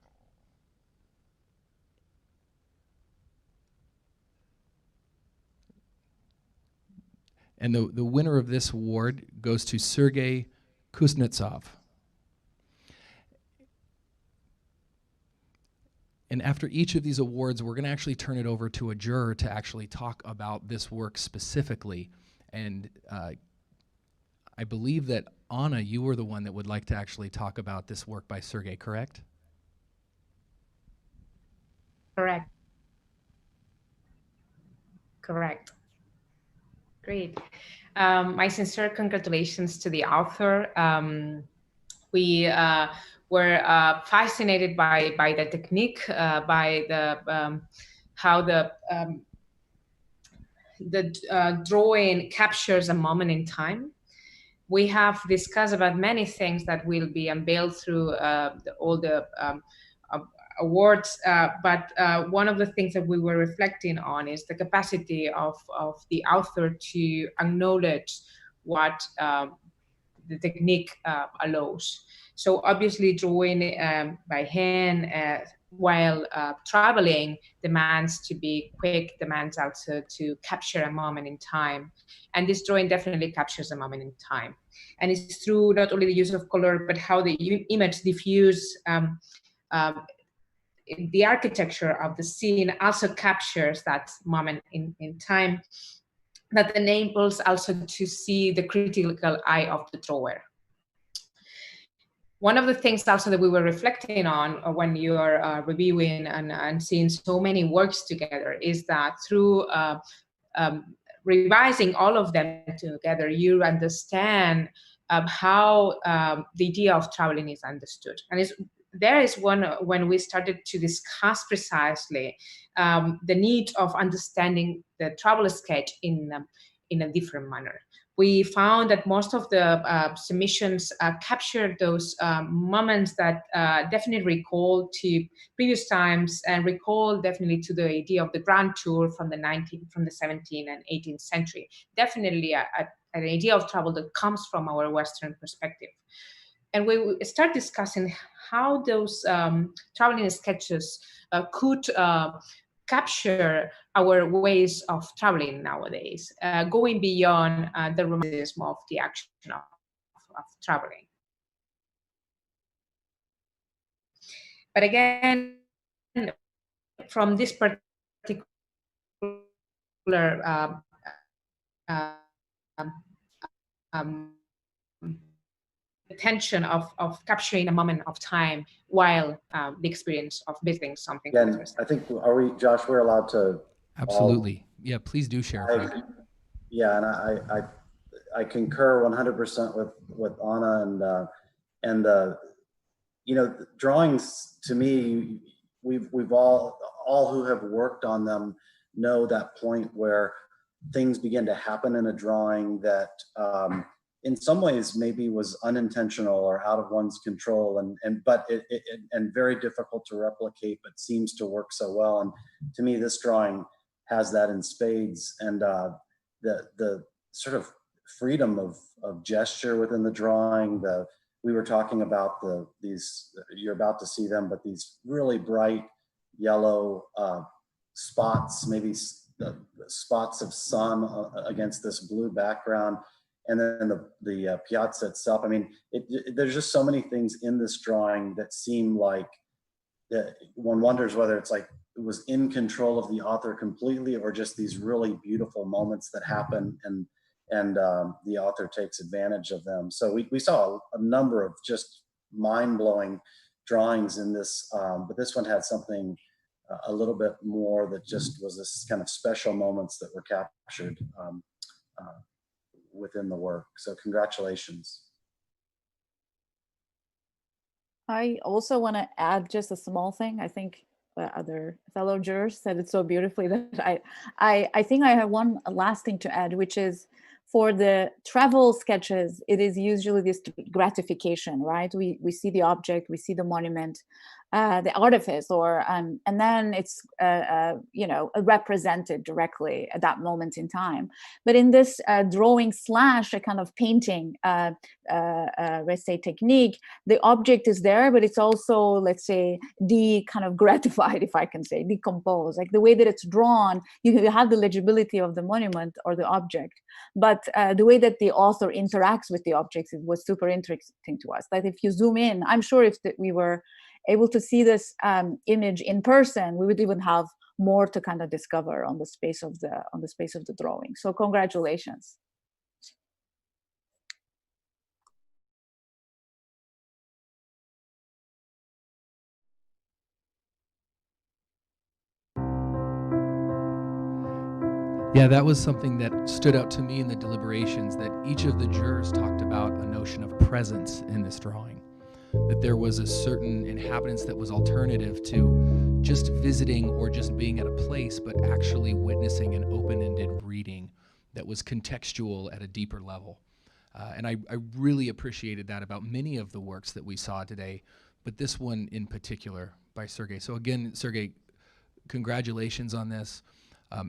And the winner of this award goes to Sergei Kuznetsov. And after each of these awards, we're going to actually turn it over to a juror to actually talk about this work specifically. And I believe that Anna, you were the one that would like to actually talk about this work by Sergey, correct? Correct. Correct. Great. My sincere congratulations to the author. We were fascinated by the technique, by the how the drawing captures a moment in time. We have discussed about many things that will be unveiled through all the awards, but one of the things that we were reflecting on is the capacity of the author to acknowledge what the technique allows. So obviously drawing by hand while traveling demands to be quick, demands also to capture a moment in time. And this drawing definitely captures a moment in time. And it's through not only the use of color, but how the image diffuse the architecture of the scene also captures that moment in time, that enables also to see the critical eye of the drawer. One of the things also that we were reflecting on when you are reviewing and seeing so many works together is that through revising all of them together, you understand how the idea of traveling is understood. And there is one when we started to discuss precisely the need of understanding the travel sketch in a different manner. We found that most of the submissions captured those moments that definitely recall to previous times and recall definitely to the idea of the grand tour from the 17th and 18th century. Definitely an idea of travel that comes from our Western perspective. And we start discussing how those traveling sketches could capture our ways of traveling nowadays, going beyond the romanticism of the action of traveling. But again, from this particular tension of capturing a moment of time while the experience of visiting something. Again, I think, Josh, we're allowed to. Absolutely. Yeah, please do share, Frank. Yeah, and I concur 100% with Anna, and you know, drawings to me, we've all who have worked on them know that point where things begin to happen in a drawing that in some ways maybe was unintentional or out of one's control, but and very difficult to replicate, but seems to work so well. And to me, this drawing has that in spades, and the sort of freedom of gesture within the drawing. We were talking about these, you're about to see them, but these really bright yellow spots, maybe the spots of sun against this blue background. And then the piazza itself. I mean, there's just so many things in this drawing that seem like one wonders whether it's like it was in control of the author completely, or just these really beautiful moments that happen and the author takes advantage of them. So we saw a number of just mind-blowing drawings in this, but this one had something a little bit more that just was this kind of special moments that were captured within the work. So congratulations. I also want to add just a small thing. I think other fellow jurors said it so beautifully that I think I have one last thing to add, which is for the travel sketches, it is usually this gratification, right? We see the object, we see the monument, the artifice, and then it's you know, represented directly at that moment in time. But in this drawing / a kind of painting, let's say, technique, the object is there, but it's also, let's say, kind of gratified, if I can say, decomposed. Like the way that it's drawn, you have the legibility of the monument or the object, but the way that the author interacts with the objects was super interesting to us. That if you zoom in, I'm sure if we were able to see this image in person, we would even have more to kind of discover on the space of the drawing. So congratulations. Yeah, that was something that stood out to me in the deliberations, that each of the jurors talked about a notion of presence in this drawing, that there was a certain inhabitants that was alternative to just visiting or just being at a place, but actually witnessing an open-ended reading that was contextual at a deeper level. And I really appreciated that about many of the works that we saw today, but this one in particular by Sergey. So again, Sergey, congratulations on this.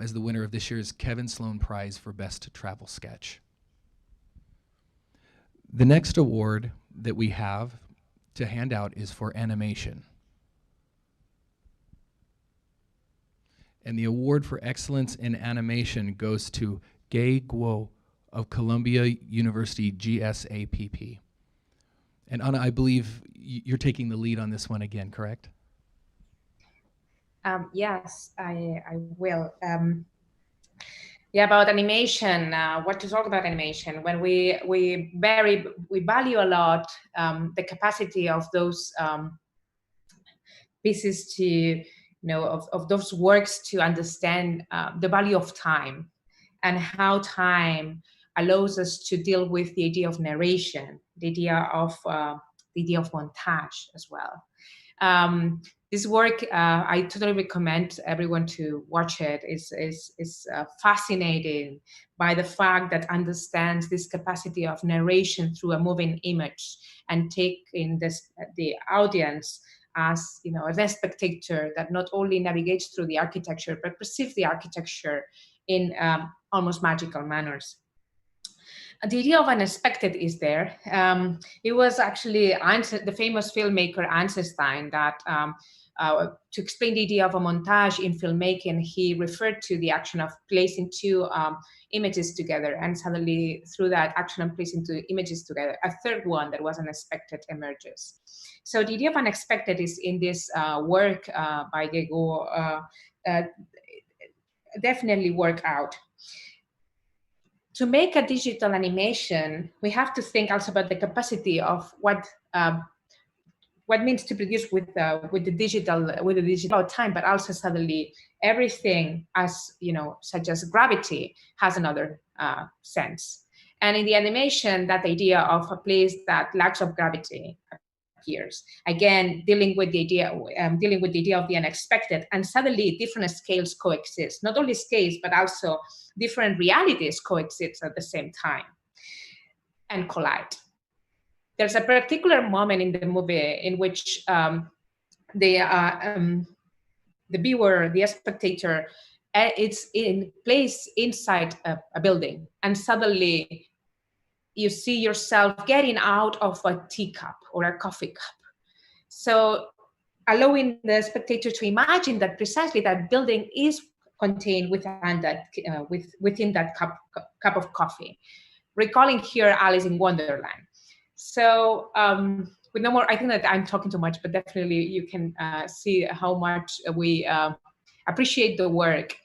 As the winner of this year's Kevin Sloan Prize for Best Travel Sketch. The next award that we have to hand out is for animation. And the award for excellence in animation goes to Gay Guo of Columbia University GSAPP. And Anna, I believe you're taking the lead on this one again, correct? Yes, I will. Yeah, about animation. What to talk about animation? When we value a lot the capacity of those pieces to, of those works to understand the value of time and how time allows us to deal with the idea of narration, the idea of montage as well. This work, I totally recommend everyone to watch it. Is fascinating by the fact that understands this capacity of narration through a moving image and taking the audience as as a spectator that not only navigates through the architecture but perceives the architecture in almost magical manners. The idea of unexpected is there. It was actually the famous filmmaker Einstein that to explain the idea of a montage in filmmaking, he referred to the action of placing two images together, and suddenly through that action of placing two images together, a third one that was unexpected emerges. So the idea of unexpected is in this work by Gego definitely work out. To make a digital animation, we have to think also about the capacity of what means to produce with the digital time, but also suddenly everything, as such as gravity, has another sense. And in the animation, that idea of a place that lacks of gravity appears. Again, dealing with the idea of the unexpected, and suddenly different scales coexist. Not only scales, but also different realities coexist at the same time and collide. There's a particular moment in the movie in which the viewer, the spectator, it's in place inside a building, and suddenly you see yourself getting out of a teacup or a coffee cup. So allowing the spectator to imagine that precisely that building is contained within that cup of coffee, recalling here Alice in Wonderland. So with no more, I think that I'm talking too much, but definitely you can see how much we appreciate the work.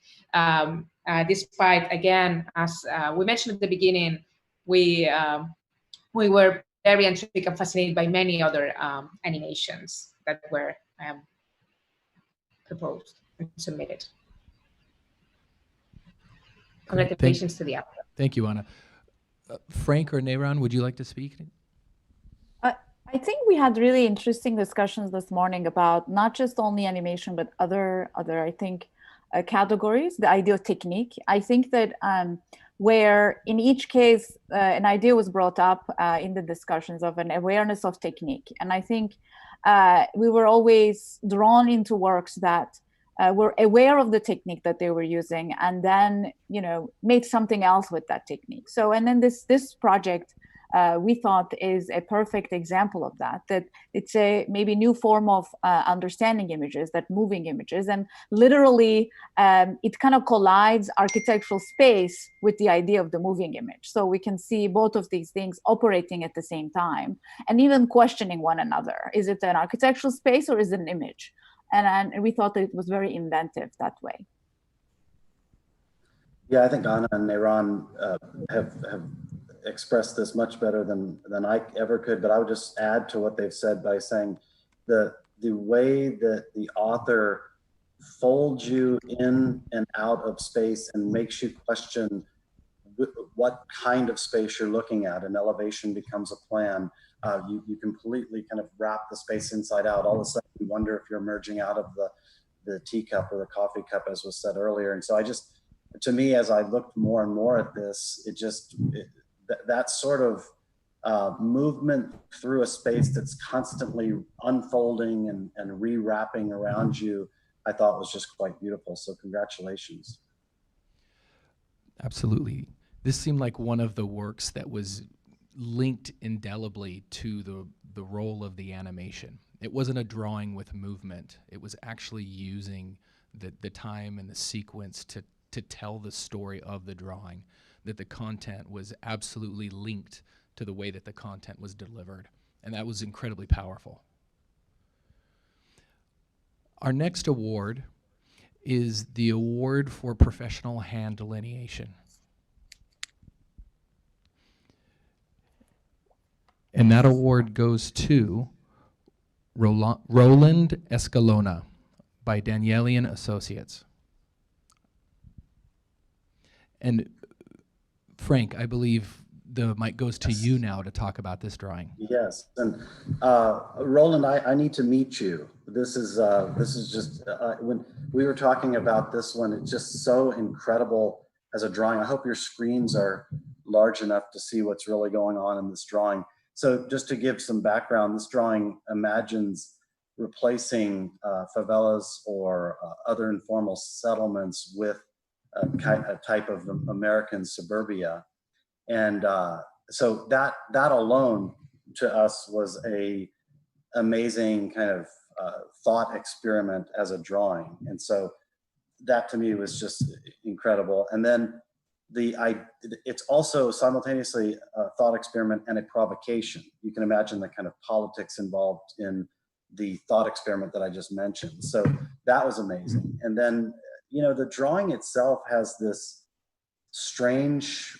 Despite, again, as we mentioned at the beginning, we were very intrigued and fascinated by many other animations that were proposed and submitted. Congratulations to the applicant. Thank you, Anna. Frank or Neyran, would you like to speak? I think we had really interesting discussions this morning about not just only animation, but other I think, categories, the idea of technique. I think that where in each case, an idea was brought up in the discussions of an awareness of technique. And I think we were always drawn into works that were aware of the technique that they were using, and then, made something else with that technique. So, and then this project we thought is a perfect example of that, that it's a maybe new form of understanding images, that moving images, and literally it kind of collides architectural space with the idea of the moving image. So we can see both of these things operating at the same time and even questioning one another. Is it an architectural space or is it an image? And we thought that it was very inventive that way. Yeah, I think Anna and Neyran have expressed this much better than I ever could, but I would just add to what they've said by saying the way that the author folds you in and out of space and makes you question what kind of space you're looking at. An elevation becomes a plan. You completely kind of wrap the space inside out. All of a sudden you wonder if you're emerging out of the teacup or the coffee cup, as was said earlier. And so to me, as I looked more and more at this, that sort of movement through a space that's constantly unfolding and rewrapping around you, I thought was just quite beautiful. So congratulations. Absolutely. This seemed like one of the works that was linked indelibly to the role of the animation. It wasn't a drawing with movement. It was actually using the time and the sequence to tell the story of the drawing, that the content was absolutely linked to the way that the content was delivered. And that was incredibly powerful. Our next award is the Award for Professional Hand Delineation. And that award goes to Roland Escalona by Danielian Associates. And Frank, I believe the mic goes to you now to talk about this drawing. Yes, and Roland, I need to meet you. This is just when we were talking about this one, it's just so incredible as a drawing. I hope your screens are large enough to see what's really going on in this drawing. So just to give some background, this drawing imagines replacing favelas or other informal settlements with a type of American suburbia. And so that alone to us was a amazing kind of thought experiment as a drawing. And so that to me was just incredible. And then it's also simultaneously a thought experiment and a provocation. You can imagine the kind of politics involved in the thought experiment that I just mentioned. So that was amazing. And then, you know, the drawing itself has this strange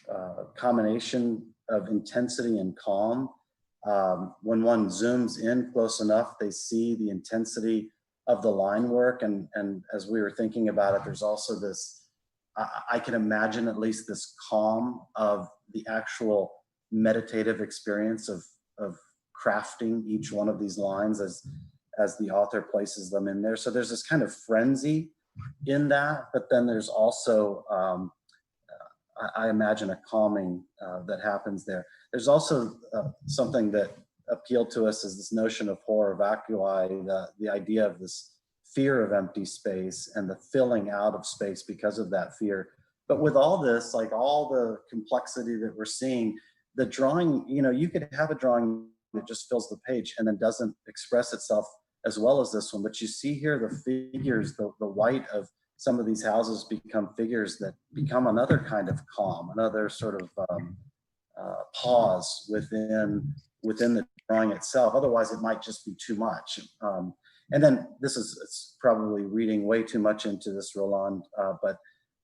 combination of intensity and calm. When one zooms in close enough, they see the intensity of the line work. And as we were thinking about it, there's also this, I can imagine at least this calm of the actual meditative experience of crafting each one of these lines as the author places them in there. So there's this kind of frenzy in that, but then there's also, I imagine, a calming that happens there. There's also something that appealed to us is this notion of horror vacui, the idea of this fear of empty space and the filling out of space because of that fear. But with all this, like all the complexity that we're seeing, the drawing, you know, you could have a drawing that just fills the page and then doesn't express itself as well as this one. But you see here the figures, the white of some of these houses become figures that become another kind of calm, another sort of pause within the drawing itself. Otherwise, it might just be too much. And then it's probably reading way too much into this, Roland, but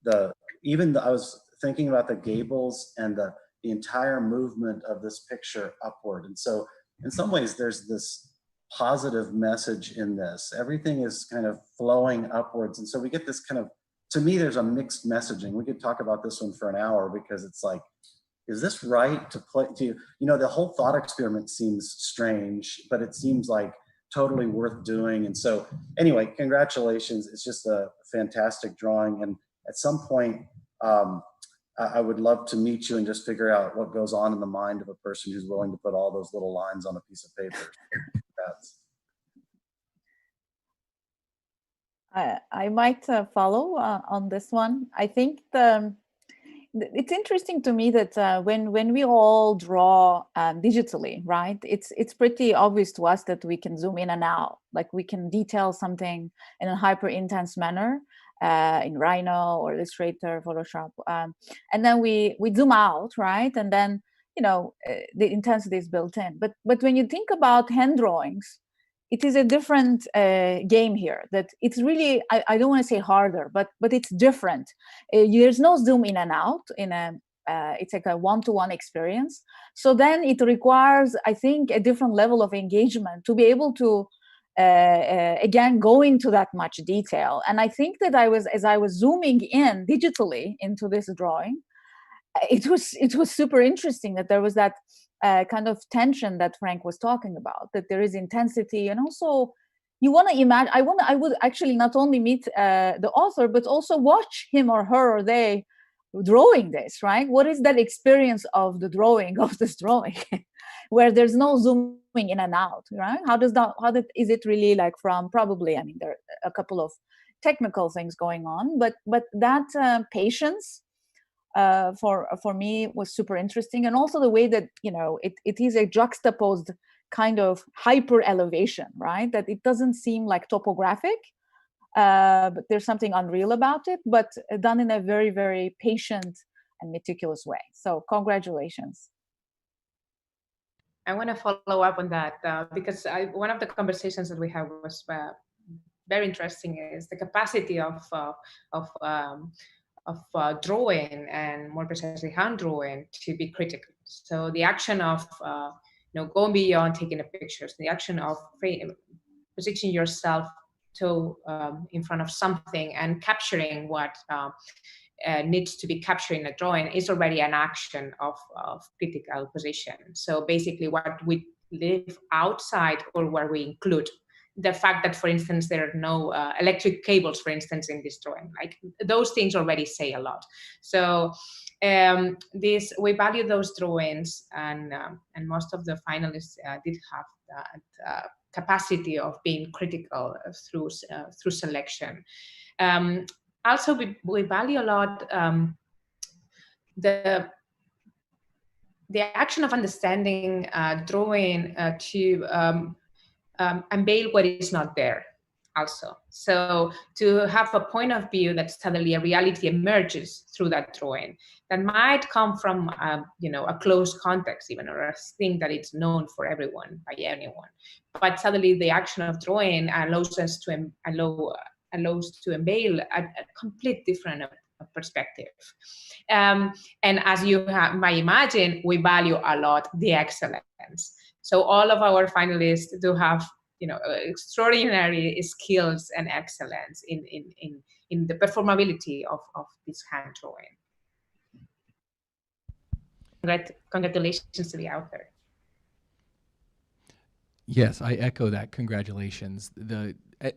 I was thinking about the gables and the entire movement of this picture upward. And so in some ways, there's this positive message in this. Everything is kind of flowing upwards. And so we get this kind of, to me, there's a mixed messaging. We could talk about this one for an hour because it's like, is this right to play to, you know, the whole thought experiment seems strange, but it seems like totally worth doing. And so anyway, congratulations. It's just a fantastic drawing. And at some point, I would love to meet you and just figure out what goes on in the mind of a person who's willing to put all those little lines on a piece of paper. I might follow on this one. I think the it's interesting to me that when we all draw digitally, right? It's pretty obvious to us that we can zoom in and out, like we can detail something in a hyper intense manner in Rhino or Illustrator, Photoshop, and then we zoom out, right? And then the intensity is built in. But when you think about hand drawings, it is a different game here. That it's really, I don't want to say harder, but it's different. There's no zoom in and out in a it's like a one-to-one experience. So then it requires, I think, a different level of engagement to be able to again go into that much detail. And I think that as I was zooming in digitally into this drawing, it was super interesting that there was that kind of tension that Frank was talking about, that there is intensity, and also you want to imagine. I would actually not only meet the author, but also watch him or her or they drawing this, right? What is that experience of the drawing of this drawing, where there's no zooming in and out, right? Is it really like from probably? I mean, there are a couple of technical things going on, but that patience. For me was super interesting, and also the way that it is a juxtaposed kind of hyper elevation, right? That it doesn't seem like topographic, but there's something unreal about it, but done in a very, very patient and meticulous way. So congratulations. I want to follow up on that because one of the conversations that we had was very interesting. Is the capacity of drawing, and more precisely hand drawing, to be critical. So the action of going beyond taking the pictures, the action of positioning yourself in front of something and capturing what needs to be captured in a drawing is already an action of critical position. So basically what we leave outside or where we include. The fact that, for instance, there are no electric cables, for instance, in this drawing, like those things already say a lot. So we value those drawings, and most of the finalists did have that capacity of being critical through selection. Also, we value a lot the action of understanding drawing to unveil what is not there also. So to have a point of view that suddenly a reality emerges through that drawing that might come from a close context even, or a thing that it's known for everyone by anyone. But suddenly the action of drawing allows us to unveil a complete different perspective. And as you might imagine, we value a lot the excellence. So all of our finalists do have, extraordinary skills and excellence in the performability of this hand drawing. Congratulations to the author. Yes, I echo that. Congratulations.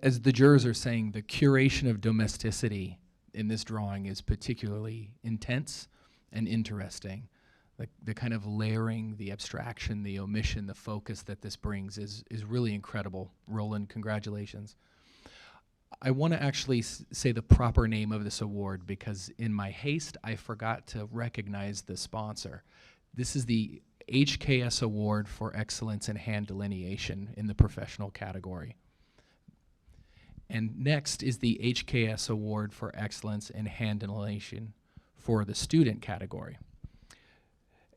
As the jurors are saying, the curation of domesticity in this drawing is particularly intense and interesting. The kind of layering, the abstraction, the omission, the focus that this brings is really incredible. Roland, congratulations. I want to actually say the proper name of this award, because in my haste, I forgot to recognize the sponsor. This is the HKS Award for Excellence in Hand Delineation in the professional category. And next is the HKS Award for Excellence in Hand Delineation for the student category.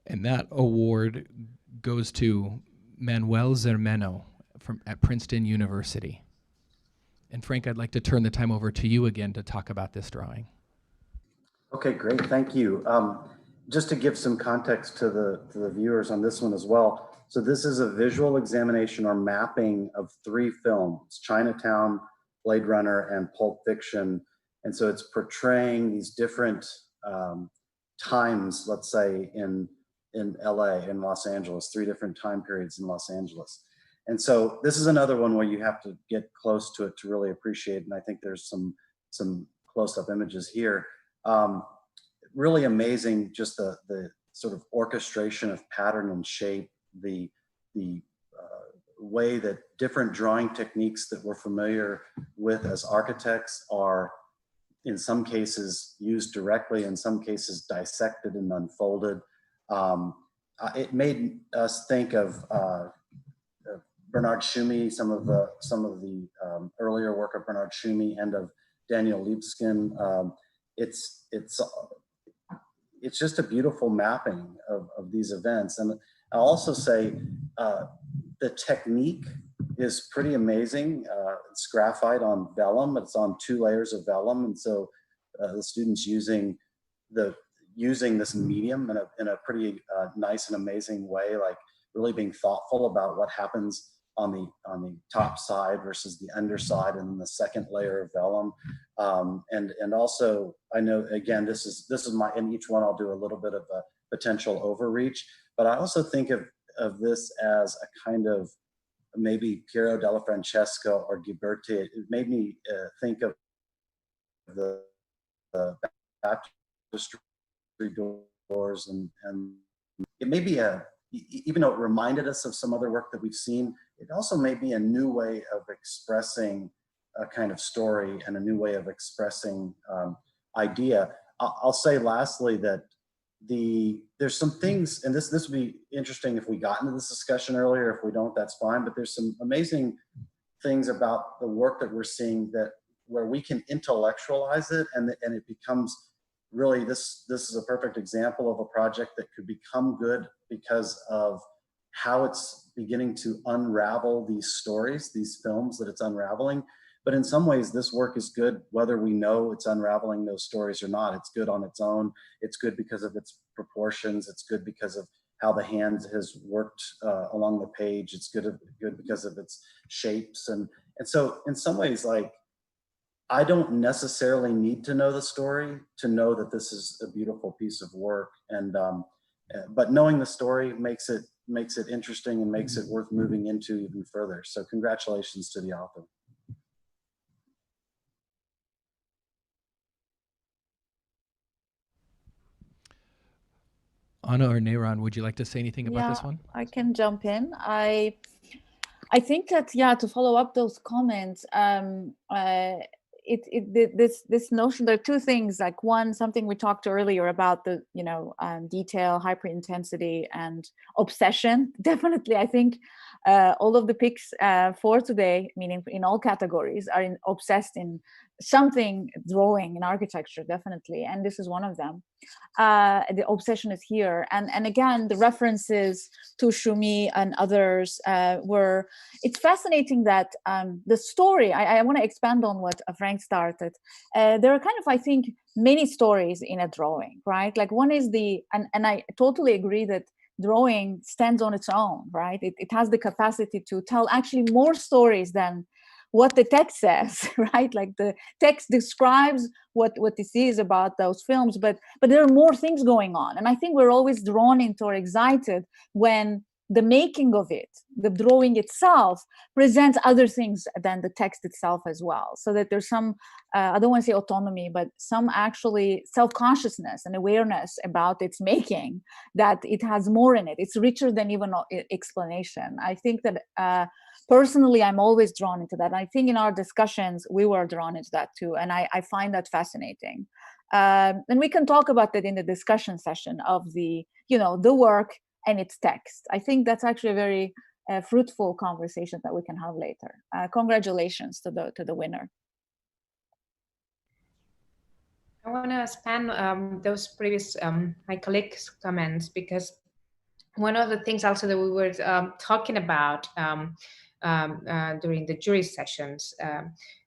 And that award goes to Manuel Zermeno at Princeton University. And Frank, I'd like to turn the time over to you again to talk about this drawing. Okay, great, thank you. Just to give some context to the viewers on this one as well. So this is a visual examination or mapping of 3 films, Chinatown, Blade Runner, and Pulp Fiction. And so it's portraying these different times, let's say in LA, in Los Angeles, 3 different time periods in Los Angeles. And so this is another one where you have to get close to it to really appreciate. And I think there's some close-up images here. Really amazing, just the sort of orchestration of pattern and shape, the way that different drawing techniques that we're familiar with as architects are in some cases used directly, in some cases dissected and unfolded. It made us think of Bernard Tschumi, some of the earlier work of Bernard Tschumi and of Daniel Libeskind. It's just a beautiful mapping of these events. And I'll also say the technique is pretty amazing. It's graphite on vellum. It's on 2 layers of vellum, and so the students using this medium in a pretty nice and amazing way, like really being thoughtful about what happens on the top side versus the underside, and then the second layer of vellum. And also, I know, again, this is my, in each one I'll do a little bit of a potential overreach, but I also think of this as a kind of maybe Piero della Francesca or Ghiberti. It made me think of the baptistry doors, and it may be even though it reminded us of some other work that we've seen, it also may be a new way of expressing a kind of story and a new way of expressing idea. I'll say lastly that there's some things, and this would be interesting if we got into this discussion earlier. If we don't, that's fine, but there's some amazing things about the work that we're seeing where we can intellectualize it, and it becomes really, this is a perfect example of a project that could become good because of how it's beginning to unravel these stories, these films that it's unraveling. But in some ways, this work is good whether we know it's unraveling those stories or not. It's good on its own. It's good because of its proportions. It's good because of how the hand has worked along the page. It's good because of its shapes. And so in some ways, like, I don't necessarily need to know the story to know that this is a beautiful piece of work. And but knowing the story makes it interesting and makes it worth moving into even further. So congratulations to the author. Anna or Neyran, would you like to say anything about this one? I can jump in. I think that, yeah, to follow up those comments, this notion, there are 2 things. Like, one, something we talked earlier about the detail, hyperintensity, and obsession. Definitely, I think all of the picks for today, meaning in all categories, are obsessed in something drawing in architecture, definitely, and this is one of them. The obsession is here, and again, the references to Tschumi and others it's fascinating that the story, I want to expand on what Frank started. There are kind of, I think, many stories in a drawing, right? Like, one is and I totally agree that drawing stands on its own, right? It has the capacity to tell actually more stories than what the text says, right? Like, the text describes what this is about those films, but there are more things going on. And I think we're always drawn into or excited when the making of it, the drawing itself, presents other things than the text itself as well. So that there's some, I don't want to say autonomy, but some actually self-consciousness and awareness about its making, that it has more in it. It's richer than even explanation. I think that personally, I'm always drawn into that. And I think in our discussions, we were drawn into that too. And I find that fascinating. And we can talk about that in the discussion session of the work and its text. I think that's actually a very fruitful conversation that we can have later. Congratulations to the winner. I want to expand those previous my colleagues' comments, because one of the things also that we were talking about during the jury sessions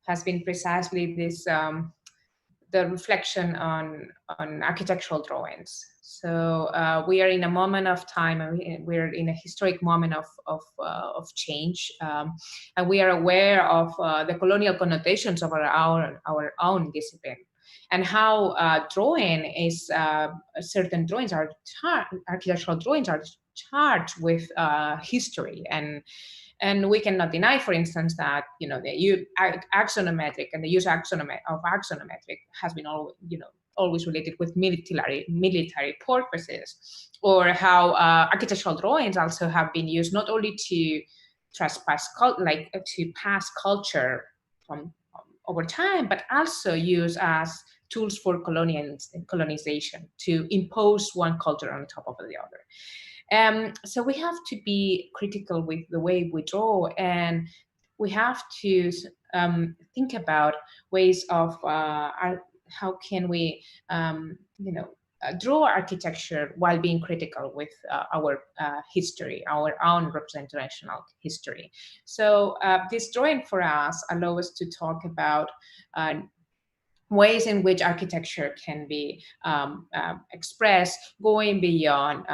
has been precisely this the reflection on architectural drawings. So we are in a moment of time, and we're in a historic moment of change, and we are aware of the colonial connotations of our own discipline, and how drawing is certain drawings are architectural drawings are charged with history, and we cannot deny, for instance, that the axonometric and the use of axonometric has been always related with military purposes, or how architectural drawings also have been used not only to pass culture from over time, but also used as tools for colonization to impose one culture on top of the other. So we have to be critical with the way we draw, and we have to think about ways of how can we, draw architecture while being critical with our history, our own representational history. So this drawing for us allows us to talk about ways in which architecture can be expressed, going beyond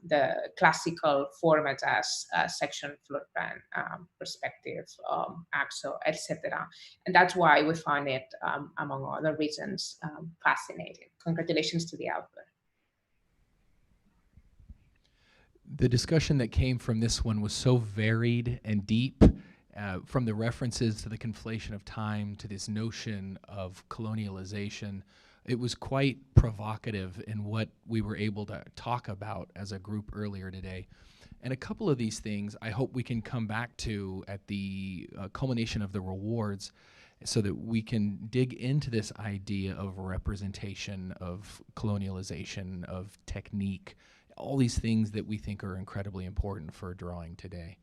the classical formats as section, floor plan, perspective, axle, etc. And that's why we find it, among other reasons, fascinating. Congratulations to the output. The discussion that came from this one was so varied and deep, from the references to the conflation of time to this notion of colonialization. It was quite provocative in what we were able to talk about as a group earlier today. And a couple of these things I hope we can come back to at the culmination of the rewards, so that we can dig into this idea of representation, of colonialization, of technique, all these things that we think are incredibly important for drawing today.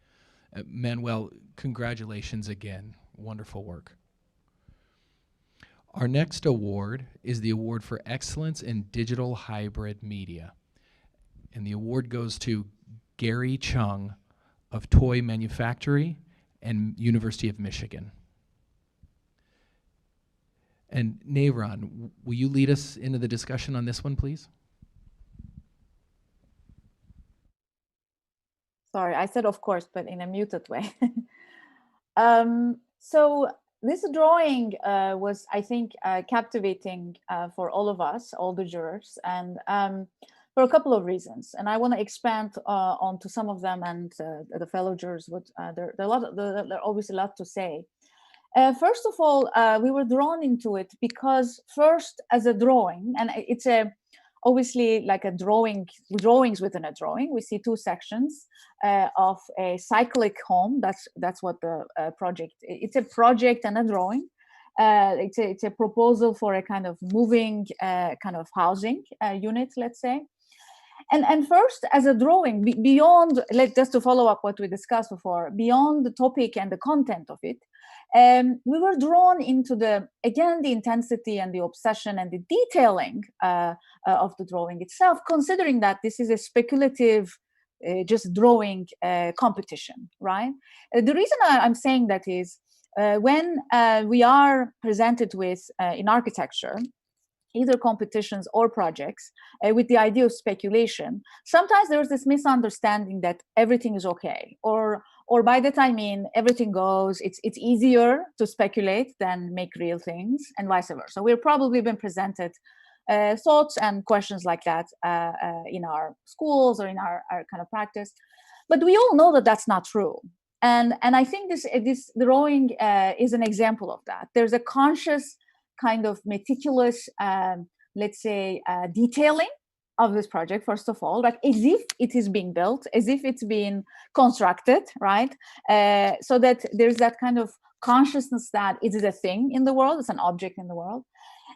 Manuel, congratulations again. Wonderful work. Our next award is the Award for Excellence in Digital Hybrid Media. And the award goes to Gary Chung of Toy Manufactory and University of Michigan. And Neyran, will you lead us into the discussion on this one, please? Sorry, I said of course, but in a muted way. So this drawing was, I think, captivating for all of us, all the jurors, and for a couple of reasons. And I want to expand onto some of them, and the fellow jurors would. There are always a lot to say. First of all, we were drawn into it because first, as a drawing, and it's obviously like a drawings within a drawing. We see two sections of a cyclic home. That's what the project. It's a project and a drawing. It's a proposal for a kind of moving kind of housing unit, let's say. And first, as a drawing, beyond, just to follow up what we discussed before, beyond the topic and the content of it, we were drawn into the intensity and the obsession and the detailing of the drawing itself, considering that this is a speculative, just drawing competition, right? The reason I'm saying that is when we are presented with, in architecture, either competitions or projects with the idea of speculation, sometimes there's this misunderstanding that everything is okay, or by that I mean everything goes, it's easier to speculate than make real things, and vice versa. We've probably been presented thoughts and questions like that in our schools or in our kind of practice, but we all know that that's not true. And I think this drawing is an example of that. There's a conscious kind of meticulous, let's say, detailing of this project, first of all, like as if it is being built, as if it's being constructed, right? So that there's that kind of consciousness that it is a thing in the world, it's an object in the world.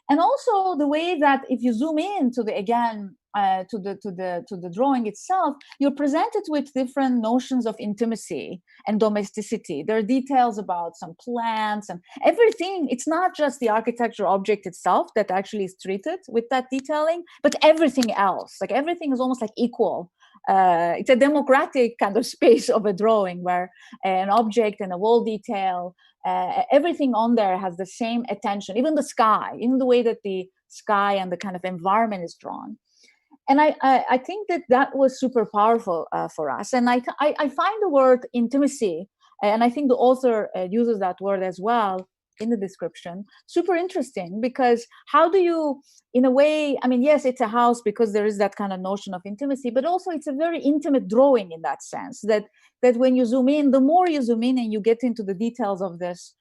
And also the way that if you zoom in to the, again, to the drawing itself, you're presented with different notions of intimacy and domesticity. There are details about some plants and everything. It's not just the architectural object itself that actually is treated with that detailing, but everything else. Like everything is almost like equal. It's a democratic kind of space of a drawing where an object and a wall detail, everything on there has the same attention, even the sky, even the way that the sky and the kind of environment is drawn. And I think that was super powerful for us. And I find the word intimacy, and I think the author uses that word as well in the description, super interesting, because how do you, in a way, I mean, yes, it's a house because there is that kind of notion of intimacy, but also it's a very intimate drawing in that sense, that when you zoom in, the more you zoom in and you get into the details of this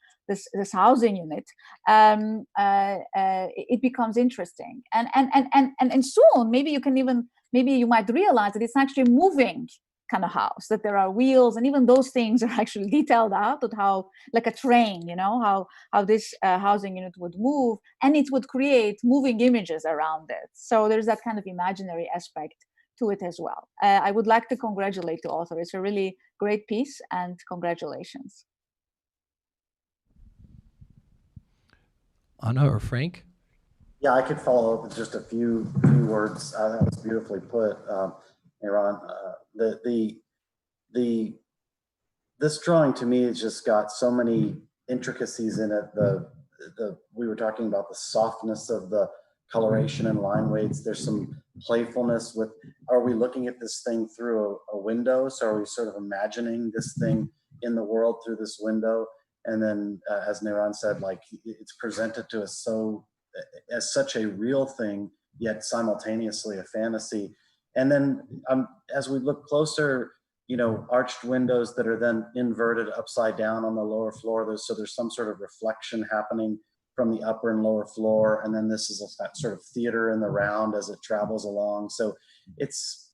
housing unit, it becomes interesting. And soon, maybe you might realize that it's actually moving kind of house, that there are wheels, and even those things are actually detailed out of how, like a train, you know, how this housing unit would move, and it would create moving images around it. So there's that kind of imaginary aspect to it as well. I would like to congratulate the author. It's a really great piece, and congratulations. Anna or Frank? Yeah, I could follow up with just a few words. That was beautifully put, Neyran. This drawing to me has just got so many intricacies in it. We were talking about the softness of the coloration and line weights. There's some playfulness with, are we looking at this thing through a window? So are we sort of imagining this thing in the world through this window? And then as Neyran said, like, it's presented to us as such a real thing, yet simultaneously a fantasy. And then as we look closer, you know, arched windows that are then inverted upside down on the lower floor. So there's some sort of reflection happening from the upper and lower floor. And then this is that sort of theater in the round as it travels along. So it's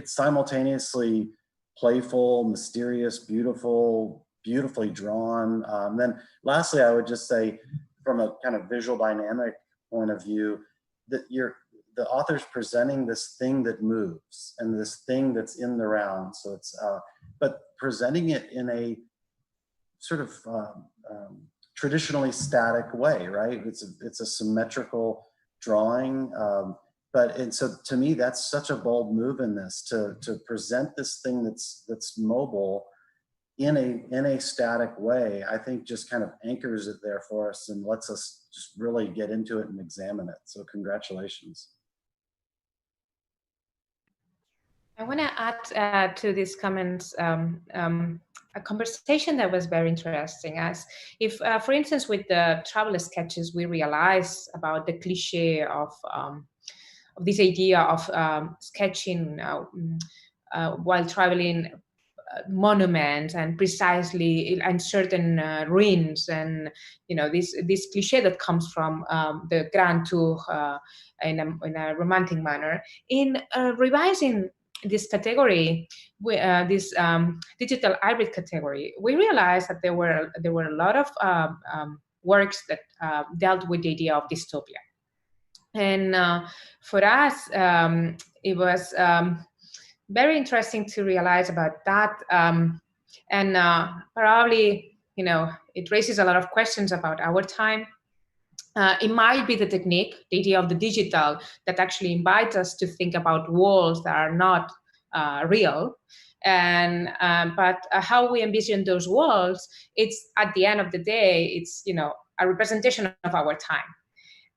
simultaneously playful, mysterious, beautiful, beautifully drawn. Then lastly, I would just say, from a kind of visual dynamic point of view, that the author's presenting this thing that moves and this thing that's in the round. So it's, but presenting it in a sort of traditionally static way, right? It's a symmetrical drawing. And so to me, that's such a bold move in this, to present this thing that's mobile in a static way. I think just kind of anchors it there for us and lets us just really get into it and examine it. So congratulations. I want to add to these comments a conversation that was very interesting. As if, for instance, with the travel sketches, we realize about the cliche of this idea of sketching while traveling monuments and precisely and certain ruins, and you know, this cliche that comes from the Grand Tour in a romantic manner. In revising this category, this digital hybrid category, we realized that there were a lot of works that dealt with the idea of dystopia, and for us it was very interesting to realize about that, and probably, you know, it raises a lot of questions about our time. It might be the technique, the idea of the digital, that actually invites us to think about walls that are not real. And but how we envision those walls, it's at the end of the day, it's, you know, a representation of our time.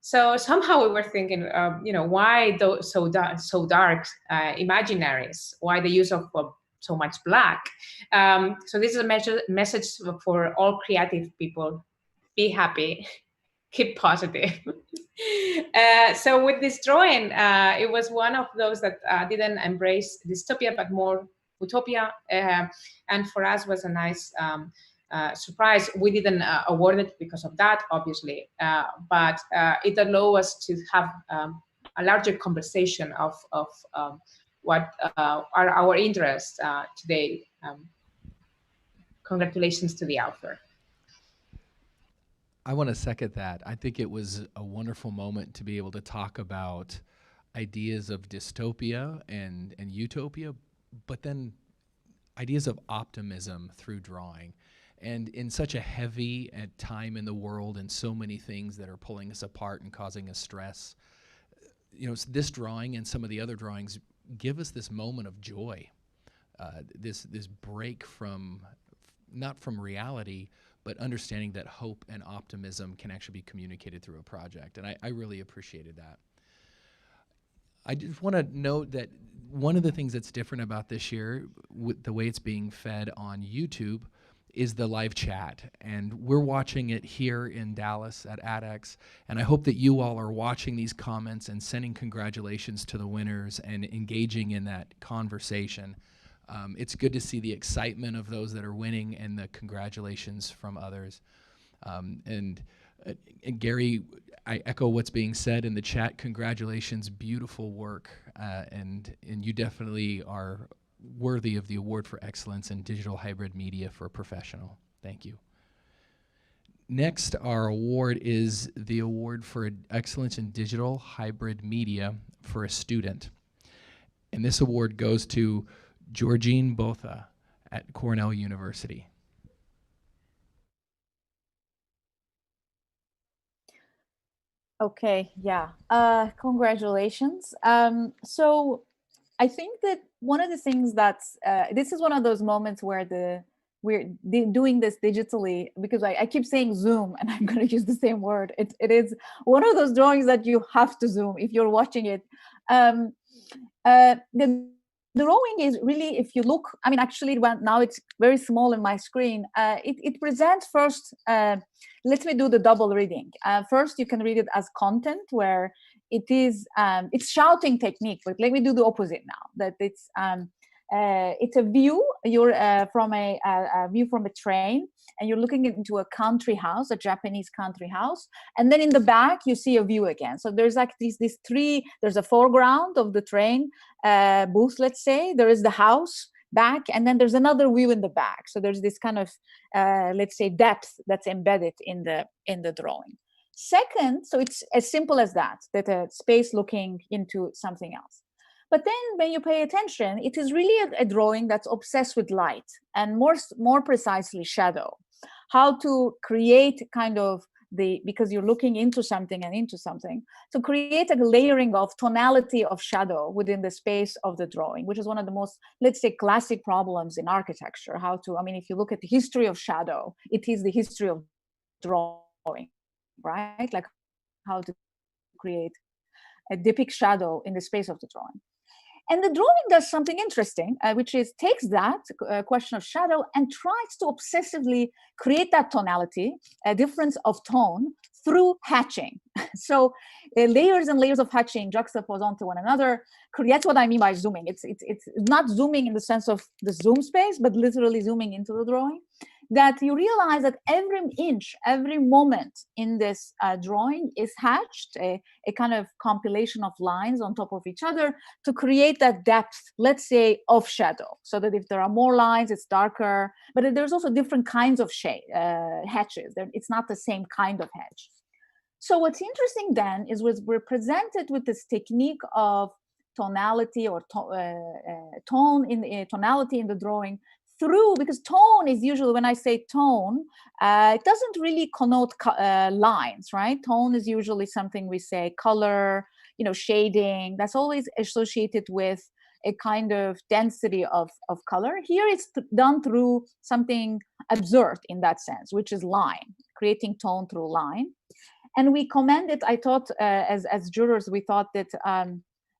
So somehow we were thinking, you know, why those so dark imaginaries? Why the use of so much black? So this is a message for all creative people: be happy, keep positive. So with this drawing, it was one of those that didn't embrace dystopia, but more utopia, and for us was a nice surprise. We didn't award it because of that, obviously, but it allowed us to have a larger conversation of what are our interests today. Congratulations to the author. I want to second that. I think it was a wonderful moment to be able to talk about ideas of dystopia and utopia, but then ideas of optimism through drawing. And in such a heavy time in the world and so many things that are pulling us apart and causing us stress, you know, this drawing and some of the other drawings give us this moment of joy, this break from, not from reality, but understanding that hope and optimism can actually be communicated through a project. And I really appreciated that. I just want to note that one of the things that's different about this year, with the way it's being fed on YouTube, is the live chat. And we're watching it here in Dallas at ADX. And I hope that you all are watching these comments and sending congratulations to the winners and engaging in that conversation. It's good to see the excitement of those that are winning and the congratulations from others. And Gary, I echo what's being said in the chat. Congratulations, beautiful work, and you definitely are worthy of the Award for Excellence in Digital Hybrid Media for a Professional. Thank you. Next, our award is the Award for Excellence in Digital Hybrid Media for a Student. And this award goes to Georgine Botha at Cornell University. Okay, yeah, congratulations. So I think that one of the things that's, this is one of those moments where we're doing this digitally, because I keep saying Zoom, and I'm going to use the same word. It is one of those drawings that you have to Zoom if you're watching it. The drawing is really, if you look, I mean, actually, now it's very small in my screen. It presents first, let me do the double reading. First, you can read it as content, where it is, it's shouting technique, but let me do the opposite now, that it's a view, you're from a view from a train, and you're looking into a country house, a Japanese country house, and then in the back you see a view again. So there's like these three, there's a foreground of the train booth, let's say, there is the house back, and then there's another view in the back. So there's this kind of let's say depth that's embedded in the drawing. Second, so it's as simple as that a space looking into something else. But then when you pay attention, it is really a drawing that's obsessed with light, and more precisely shadow. How to create kind of because you're looking into something and into something, to create a layering of tonality of shadow within the space of the drawing, which is one of the most, let's say, classic problems in architecture. How to, I mean, if you look at the history of shadow, it is the history of drawing, right? Like how to create a depict shadow in the space of the drawing. And the drawing does something interesting, which is takes that question of shadow and tries to obsessively create that tonality, a difference of tone, through hatching. So layers and layers of hatching juxtaposed onto one another. That's what I mean by zooming. It's not zooming in the sense of the zoom space, but literally zooming into the drawing. That you realize that every inch, every moment in this drawing is hatched, a kind of compilation of lines on top of each other to create that depth, let's say, of shadow. So that if there are more lines, it's darker, but there's also different kinds of hatches. It's not the same kind of hatch. So what's interesting then is we're presented with this technique of tonality or tonality in the drawing, because tone is usually, when I say tone, it doesn't really connote lines, right? Tone is usually something we say color, shading. That's always associated with a kind of density of color. Here it's done through something absurd in that sense, which is line, creating tone through line. And we commended, I thought, as jurors, we thought that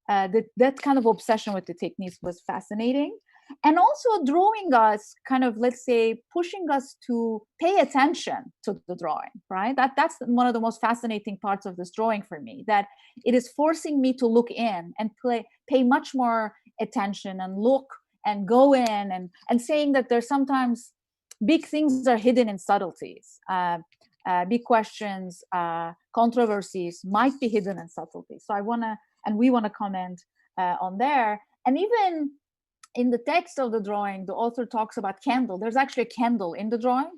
that kind of obsession with the techniques was fascinating. And also drawing us, kind of, let's say, pushing us to pay attention to the drawing, right? That's one of the most fascinating parts of this drawing for me, that it is forcing me to look in and pay much more attention and look and go in, and saying that there's sometimes big things are hidden in subtleties. Big questions, controversies might be hidden in subtleties. So we want to comment on there. And even in the text of the drawing, the author talks about candle. There's actually a candle in the drawing,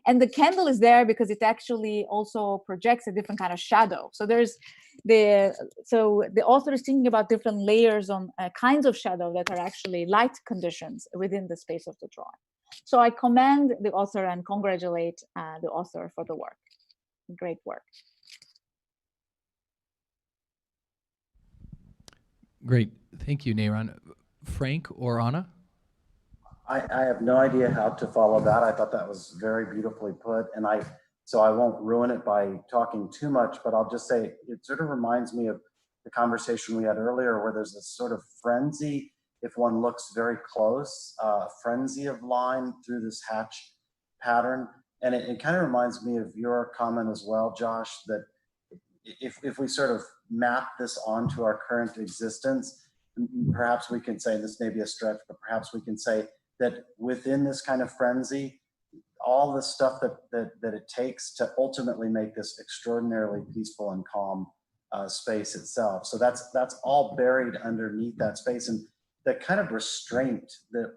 and the candle is there because it actually also projects a different kind of shadow. So the author is thinking about different layers on kinds of shadow that are actually light conditions within the space of the drawing. So I commend the author and congratulate the author for the work. Great work. Great, thank you, Neyran. Frank or Anna? I have no idea how to follow that. I thought that was very beautifully put, and so I won't ruin it by talking too much, but I'll just say it sort of reminds me of the conversation we had earlier, where there's this sort of frenzy, if one looks very close, frenzy of line through this hatch pattern. And it kind of reminds me of your comment as well, Josh, that if we sort of map this onto our current existence, perhaps we can say, this may be a stretch, but perhaps we can say that within this kind of frenzy, all the stuff that it takes to ultimately make this extraordinarily peaceful and calm space itself. So that's all buried underneath that space. And kind of restraint that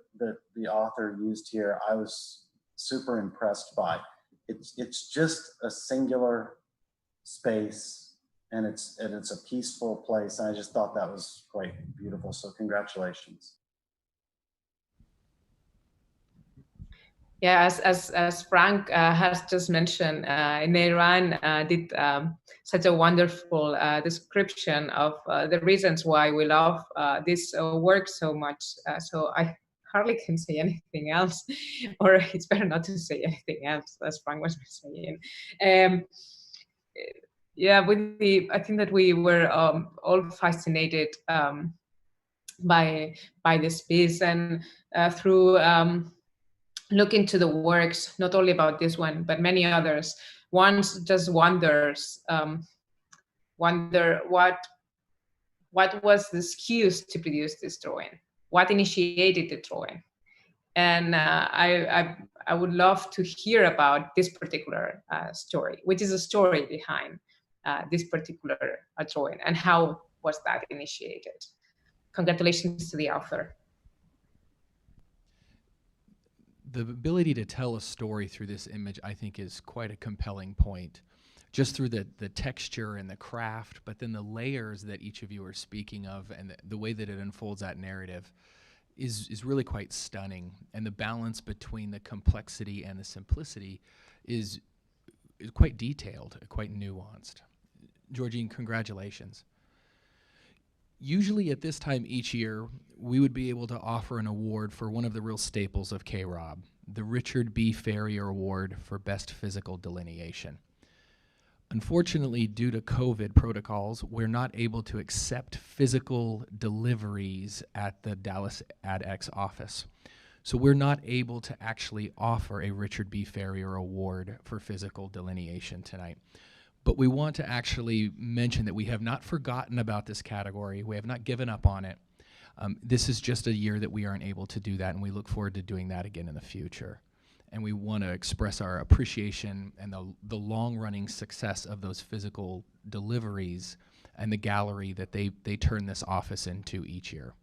the author used here, I was super impressed by. It's just a singular space, and it's a peaceful place. And I just thought that was quite beautiful. So congratulations. Yeah, as Frank has just mentioned, Neyran did such a wonderful description of the reasons why we love this work so much. So I hardly can say anything else, or it's better not to say anything else, as Frank was saying. Yeah, I think that we were all fascinated by this piece, and through look into the works, not only about this one, but many others, one just wonders, wonder what was the excuse to produce this drawing, what initiated the drawing. And I would love to hear about this particular story, which is a story behind this particular drawing, and how was that initiated. Congratulations to the author. The ability to tell a story through this image, I think, is quite a compelling point, just through the texture and the craft, but then the layers that each of you are speaking of, and the way that it unfolds that narrative is really quite stunning. And the balance between the complexity and the simplicity is quite detailed, quite nuanced. Georgine, congratulations. Usually at this time each year, we would be able to offer an award for one of the real staples of KRob, the Richard B. Ferrier Award for Best Physical Delineation. Unfortunately, due to COVID protocols, we're not able to accept physical deliveries at the Dallas AdX office. So we're not able to actually offer a Richard B. Ferrier Award for physical delineation tonight. But we want to actually mention that we have not forgotten about this category. We have not given up on it. This is just a year that we aren't able to do that, and we look forward to doing that again in the future. And we want to express our appreciation and the long-running success of those physical deliveries and the gallery that they turn this office into each year.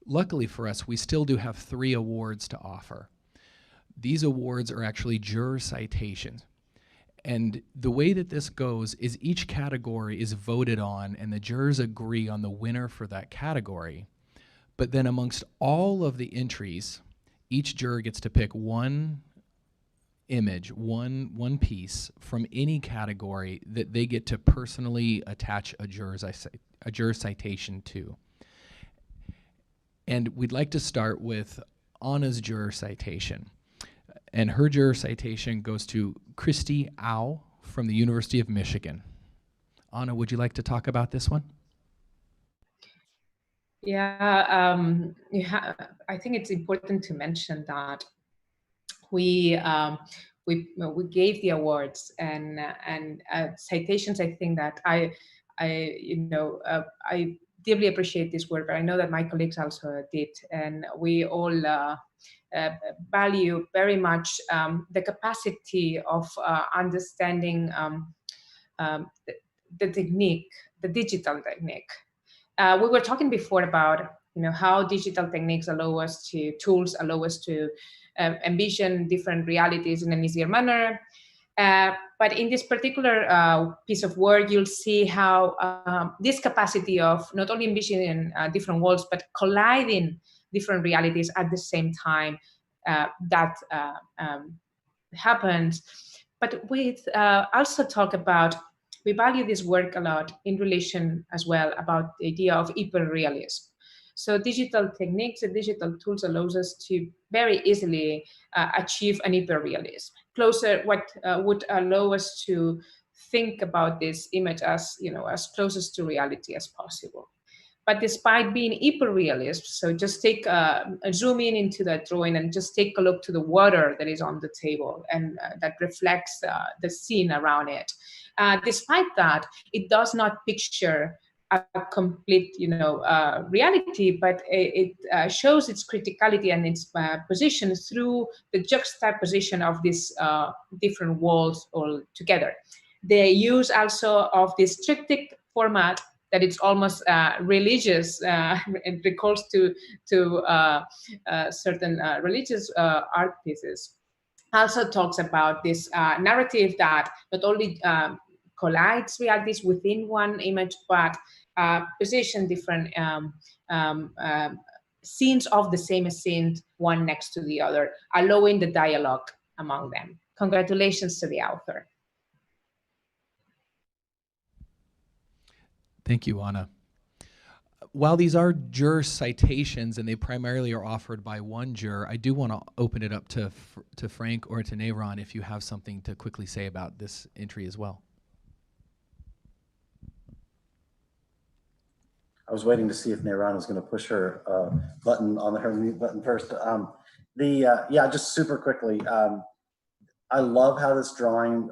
Luckily for us, we still do have 3 awards to offer. These awards are actually juror citations. And the way that this goes is each category is voted on, and the jurors agree on the winner for that category. But then amongst all of the entries, each juror gets to pick one image, one piece from any category that they get to personally attach a juror citation to. And we'd like to start with Anna's juror citation. And her juror citation goes to Christy Au from the University of Michigan. Anna, would you like to talk about this one? Yeah, I think it's important to mention that we gave the awards and citations. I think that I deeply appreciate this work, but I know that my colleagues also did, and we all value very much the capacity of understanding the technique, the digital technique. We were talking before about how digital techniques tools allow us to envision different realities in an easier manner. But in this particular piece of work, you'll see how this capacity of not only envisioning different worlds, but colliding different realities at the same time that happens. But we also talk about, we value this work a lot in relation as well about the idea of hyperrealism. So digital techniques and digital tools allows us to very easily achieve an hyperrealism. What would allow us to think about this image as, as closest to reality as possible. But despite being hyperrealist, so just take zoom in into that drawing and just take a look to the water that is on the table and that reflects the scene around it. Despite that, it does not picture a complete, reality, but it shows its criticality and its position through the juxtaposition of these different walls all together. The use also of this triptych format that it's almost religious. It recalls to certain religious art pieces. Also talks about this narrative that not only collides realities within one image, but position different scenes of the same scene, one next to the other, allowing the dialogue among them. Congratulations to the author. Thank you, Ana. While these are juror citations and they primarily are offered by one juror, I do want to open it up to Frank or to Neyran if you have something to quickly say about this entry as well. I was waiting to see if Neyran was going to push her button on her mute button first. Yeah, just super quickly. I love how this drawing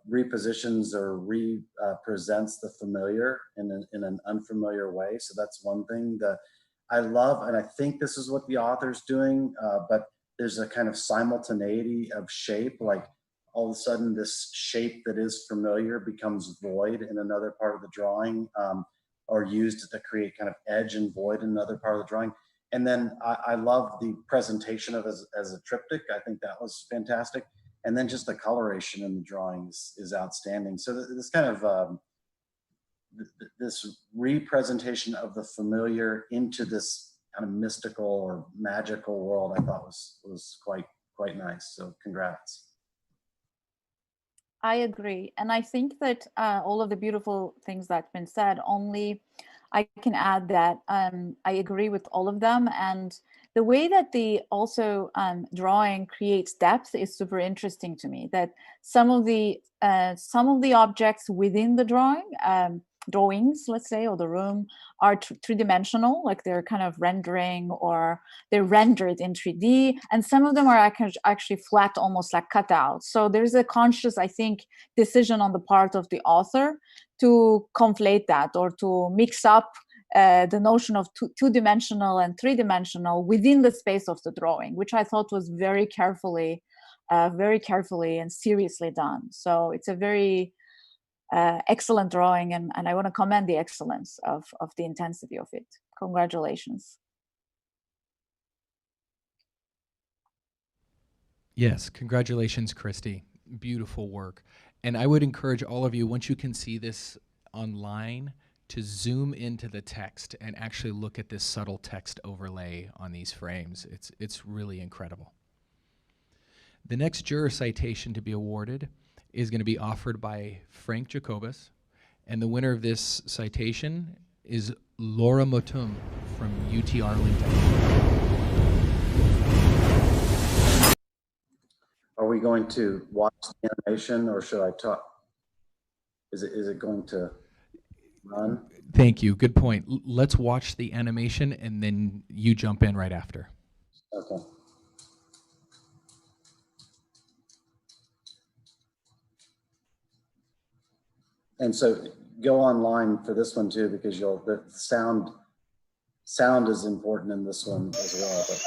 repositions or represents the familiar in an unfamiliar way. So that's one thing that I love, and I think this is what the author's doing, but there's a kind of simultaneity of shape, like all of a sudden this shape that is familiar becomes void in another part of the drawing, or used to create kind of edge and void in another part of the drawing. And then I love the presentation of it as a triptych. I think that was fantastic. And then just the coloration in the drawings is outstanding. So this kind of, this representation of the familiar into this kind of mystical or magical world, I thought was quite nice. So congrats. I agree. And I think that all of the beautiful things that's been said, only I can add that I agree with all of them. And the way that the also drawing creates depth is super interesting to me, that some of the objects within the drawings, let's say, or the room are three-dimensional, like they're kind of rendering or they're rendered in 3D, and some of them are actually flat, almost like cutouts. So there's a conscious, I think, decision on the part of the author to conflate that or to mix up the notion of two-dimensional and three-dimensional within the space of the drawing, which I thought was very carefully and seriously done. So it's a very excellent drawing, and I want to commend the excellence of the intensity of it. Congratulations. Yes, congratulations, Christy. Beautiful work. And I would encourage all of you, once you can see this online, to zoom into the text and actually look at this subtle text overlay on these frames. It's really incredible. The next juror citation to be awarded is going to be offered by Frank Jacobus, and the winner of this citation is Laura Motum from UT Arlington. Are we going to watch the animation, or should I talk? Is it going to run? Thank you. Good point. Let's watch the animation, and then you jump in right after. Okay. And so go online for this one too, because the sound is important in this one as well. But.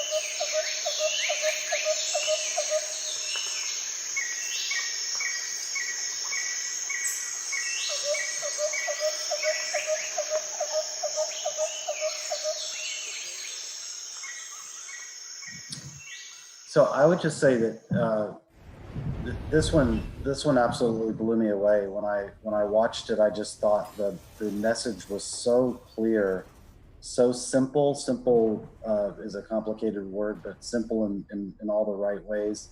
So I would just say that this one absolutely blew me away. When I watched it, I just thought the message was so clear, so simple. Simple is a complicated word, but simple in all the right ways.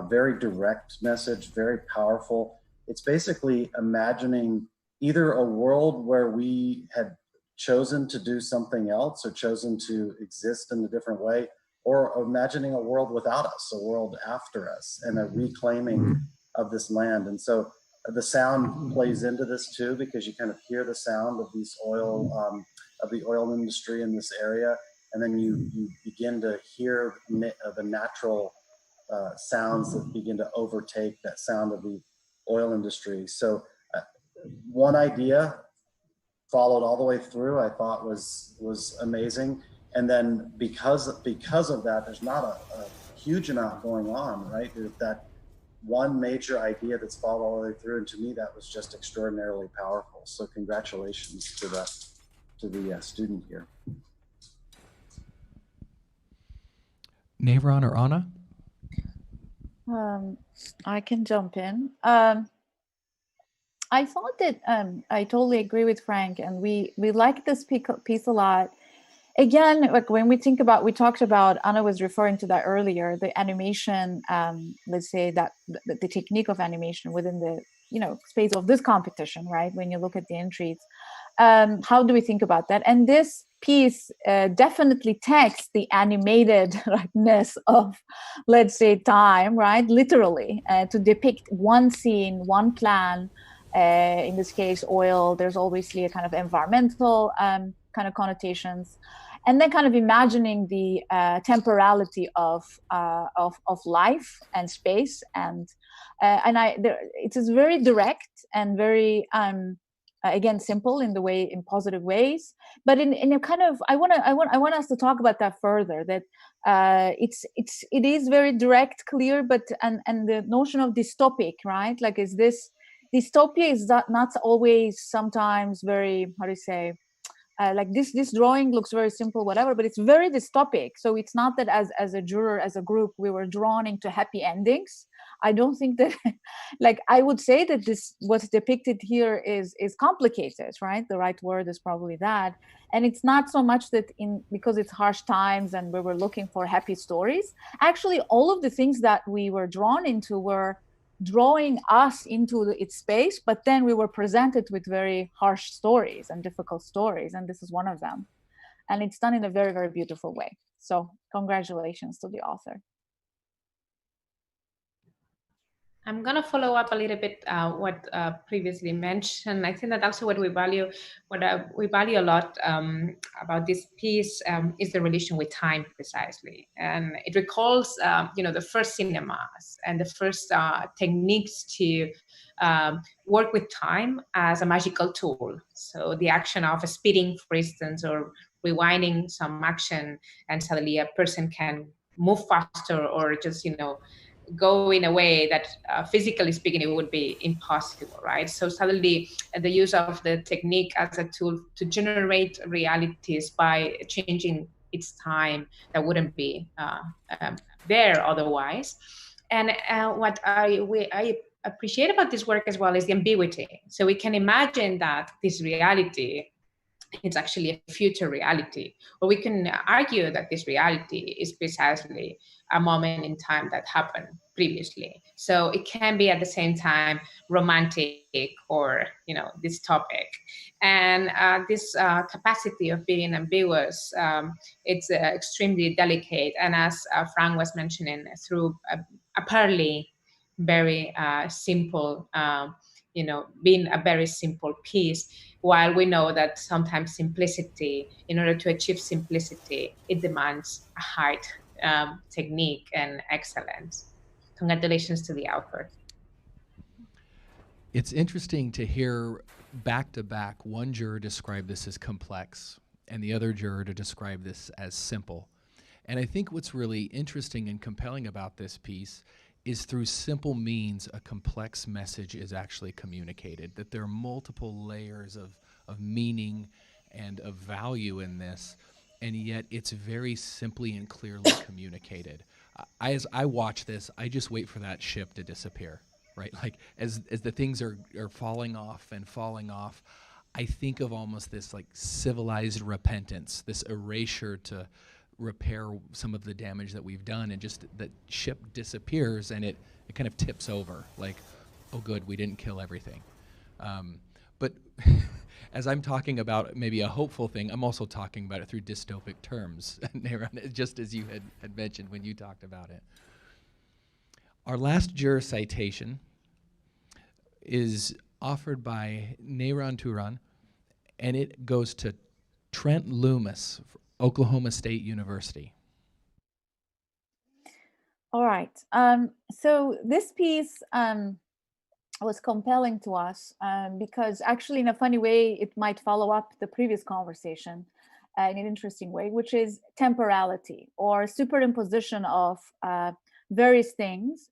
Very direct message, very powerful. It's basically imagining either a world where we had chosen to do something else or chosen to exist in a different way, or imagining a world without us, a world after us, and a reclaiming of this land. And so the sound plays into this too, because you kind of hear the sound of these of the oil industry in this area, and then you begin to hear the natural sounds that begin to overtake that sound of the oil industry. So one idea followed all the way through, I thought was amazing. And then because of that, there's not a huge amount going on, right? There's that one major idea that's followed all the way through, and to me, that was just extraordinarily powerful. So congratulations to that the student here. Neyran or Anna? I can jump in. I thought that I totally agree with Frank, and we like this piece a lot. Again, like when we think about, we talked about, Anna was referring to that earlier, the animation, let's say that the technique of animation within the, space of this competition, right? When you look at the entries, how do we think about that? And this piece definitely takes the animatedness of, let's say, time, right? Literally, to depict one scene, one plan, in this case, oil. There's obviously a kind of environmental kind of connotations, and then kind of imagining the temporality of life and space, and it is very direct and very again simple in the way, in positive ways, but in a kind of, I want us to talk about that further, that it is very direct, clear, but and the notion of dystopic, right? Like, is this dystopia is not always, sometimes very, how do you say, like this drawing looks very simple, whatever, but it's very dystopic. So it's not that as a juror, as a group, we were drawn into happy endings. I don't think that, like, I would say that this, what's depicted here is complicated, right? The right word is probably that. And it's not so much that because it's harsh times and we were looking for happy stories. Actually, all of the things that we were drawn into were drawing us into its space, but then we were presented with very harsh stories and difficult stories, and this is one of them, and it's done in a very, very beautiful way. So congratulations to the author. I'm going to follow up a little bit what previously mentioned. I think that also what we value a lot about this piece is the relation with time, precisely. And it recalls, the first cinemas and the first techniques to work with time as a magical tool. So the action of speeding, for instance, or rewinding some action, and suddenly a person can move faster, or just, go in a way that physically speaking it would be impossible, right? So suddenly the use of the technique as a tool to generate realities by changing its time that wouldn't be there otherwise. And what I appreciate about this work as well is the ambiguity. So we can imagine that this reality, it's actually a future reality, or we can argue that this reality is precisely a moment in time that happened previously. So it can be at the same time romantic or, dystopic. And this capacity of being ambiguous, it's extremely delicate. And as Frank was mentioning, through apparently very simple, being a very simple piece, while we know that sometimes simplicity, in order to achieve simplicity, it demands a high technique and excellence. Congratulations to the author. It's interesting to hear back to back one juror describe this as complex and the other juror to describe this as simple. And I think what's really interesting and compelling about this piece is through simple means a complex message is actually communicated, that there are multiple layers of meaning and of value in this, and yet it's very simply and clearly communicated. As I watch this, I just wait for that ship to disappear, right? Like as the things are falling off, I think of almost this like civilized repentance, this erasure to repair some of the damage that we've done, and just that ship disappears and it kind of tips over, like, oh good, we didn't kill everything. But as I'm talking about maybe a hopeful thing, I'm also talking about it through dystopic terms, Neyran, just as you had mentioned when you talked about it. Our last juror citation is offered by Neyran Turan, and it goes to Trent Loomis, Oklahoma State University. All right. So this piece was compelling to us because actually, in a funny way, it might follow up the previous conversation in an interesting way, which is temporality or superimposition of various things.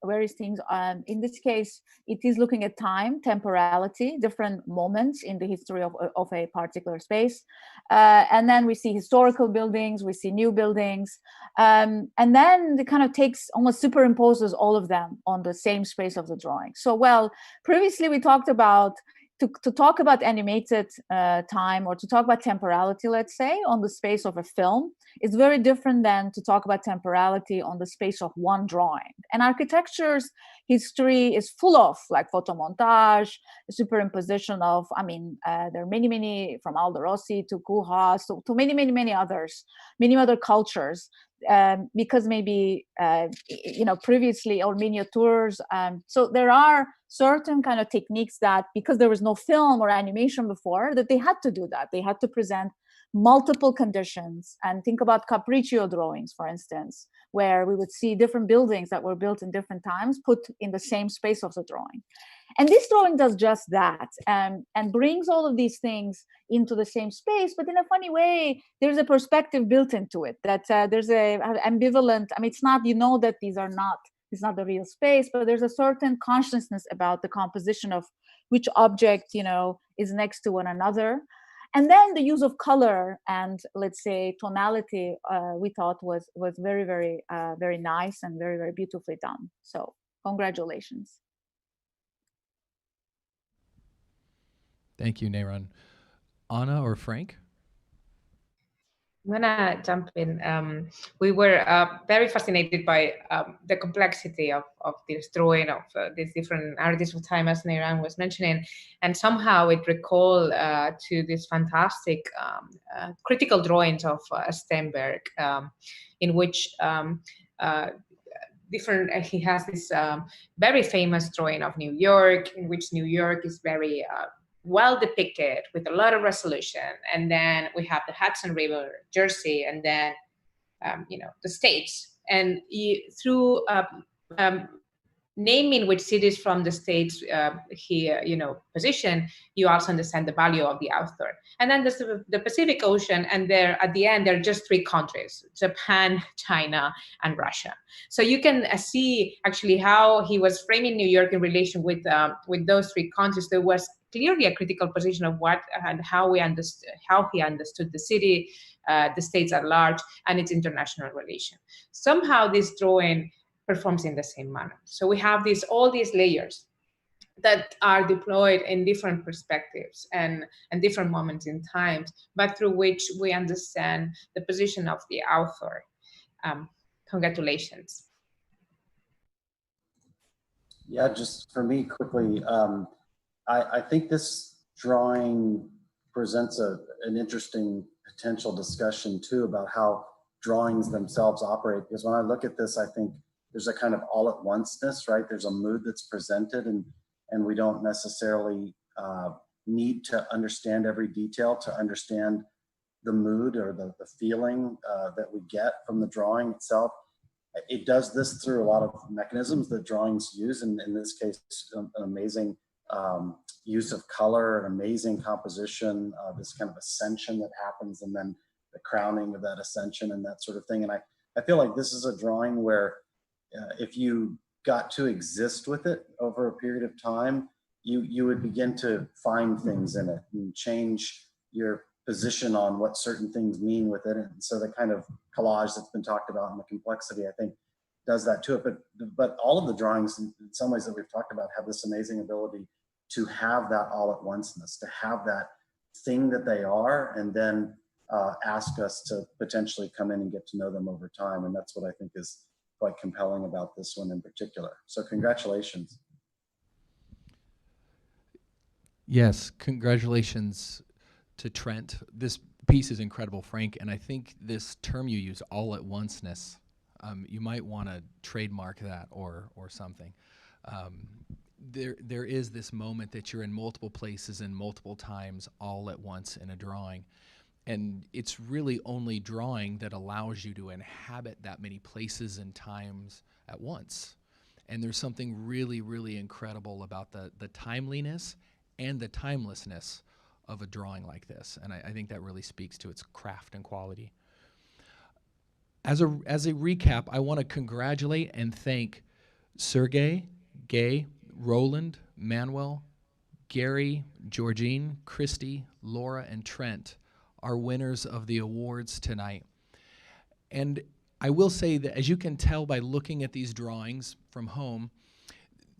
In this case, it is looking at time, temporality, different moments in the history of a particular space. And then we see historical buildings, we see new buildings. And then it kind of takes, almost superimposes all of them on the same space of the drawing. So, well, previously we talked about, to talk about animated time, or to talk about temporality, let's say, on the space of a film, is very different than to talk about temporality on the space of one drawing. And architecture's history is full of like photomontage, superimposition of, there are many, from Aldo Rossi to Koolhaas to many others, many other cultures. Because maybe previously, or miniatures. So there are certain kind of techniques that, because there was no film or animation before, that they had to do that. They had to present multiple conditions. And think about Capriccio drawings, for instance, where we would see different buildings that were built in different times put in the same space of the drawing. And this drawing does just that, and brings all of these things into the same space, but in a funny way, there's a perspective built into it, that there's a ambivalent, it's not, that it's not the real space, but there's a certain consciousness about the composition of which object, is next to one another. And then the use of color and, let's say, tonality, we thought was very, very nice and very, very beautifully done. So congratulations. Thank you, Neyran. Anna or Frank? I'm gonna jump in. We were very fascinated by the complexity of this drawing of these different artists of time, as Neyran was mentioning, and somehow it recalled to these fantastic critical drawings of Steinberg, in which he has this very famous drawing of New York, in which New York is very well depicted with a lot of resolution, and then we have the Hudson River, Jersey, and then the States. And through naming which cities from the States he position, you also understand the value of the author. And then there's the Pacific Ocean, and there at the end there are just three countries: Japan, China, and Russia. So you can see actually how he was framing New York in relation with those three countries. There was clearly a critical position of what and how he understood the city, the states at large, and its international relation. Somehow this drawing performs in the same manner. So we have all these layers that are deployed in different perspectives and different moments in time, but through which we understand the position of the author. Congratulations. Yeah, just for me quickly, I think this drawing presents an interesting potential discussion too about how drawings themselves operate. Because when I look at this, I think there's a kind of all at onceness, right? There's a mood that's presented, and we don't necessarily need to understand every detail to understand the mood or the feeling that we get from the drawing itself. It does this through a lot of mechanisms that drawings use, and in this case, an amazing use of color, an amazing composition, this kind of ascension that happens, and then the crowning of that ascension and that sort of thing. And I feel like this is a drawing where if you got to exist with it over a period of time, you would begin to find things in it and change your position on what certain things mean with it. And so the kind of collage that's been talked about and the complexity, I think, does that to it. But all of the drawings, in some ways that we've talked about, have this amazing ability to have that all at onceness, to have that thing that they are, and then ask us to potentially come in and get to know them over time. And that's what I think is quite compelling about this one in particular. So congratulations. Yes, congratulations to Trent. This piece is incredible, Frank, and I think this term you use, all at onceness, you might want to trademark that or something. There is this moment that you're in multiple places and multiple times all at once in a drawing. And it's really only drawing that allows you to inhabit that many places and times at once. And there's something really, really incredible about the timeliness and the timelessness of a drawing like this. And I think that really speaks to its craft and quality. As a recap, I want to congratulate and thank Sergey, Gay, Roland, Manuel, Gary, Georgine, Christy, Laura, and Trent, our winners of the awards tonight. And I will say that, as you can tell by looking at these drawings from home,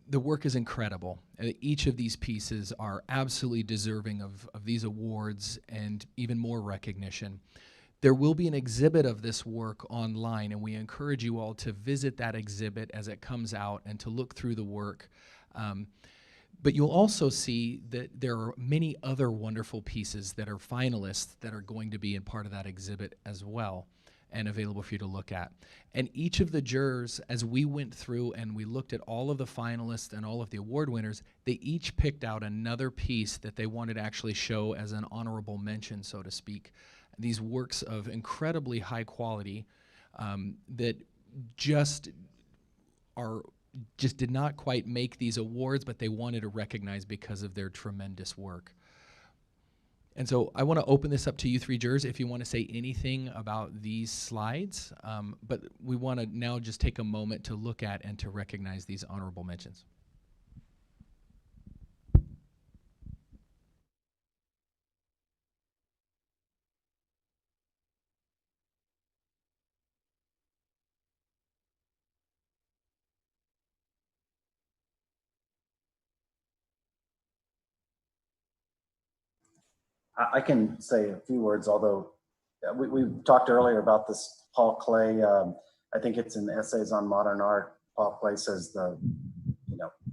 the work is incredible. Each of these pieces are absolutely deserving of these awards and even more recognition. There will be an exhibit of this work online, and we encourage you all to visit that exhibit as it comes out and to look through the work. But you'll also see that there are many other wonderful pieces that are finalists that are going to be in part of that exhibit as well and available for you to look at. And each of the jurors, as we went through and we looked at all of the finalists and all of the award winners, they each picked out another piece that they wanted to actually show as an honorable mention, so to speak. These works of incredibly high quality that just did not quite make these awards, but they wanted to recognize because of their tremendous work. And so I want to open this up to you three jurors if you want to say anything about these slides, but we want to now just take a moment to look at and to recognize these honorable mentions. I can say a few words, although we talked earlier about this Paul Clay. I think it's in Essays on Modern Art. Paul Clay says,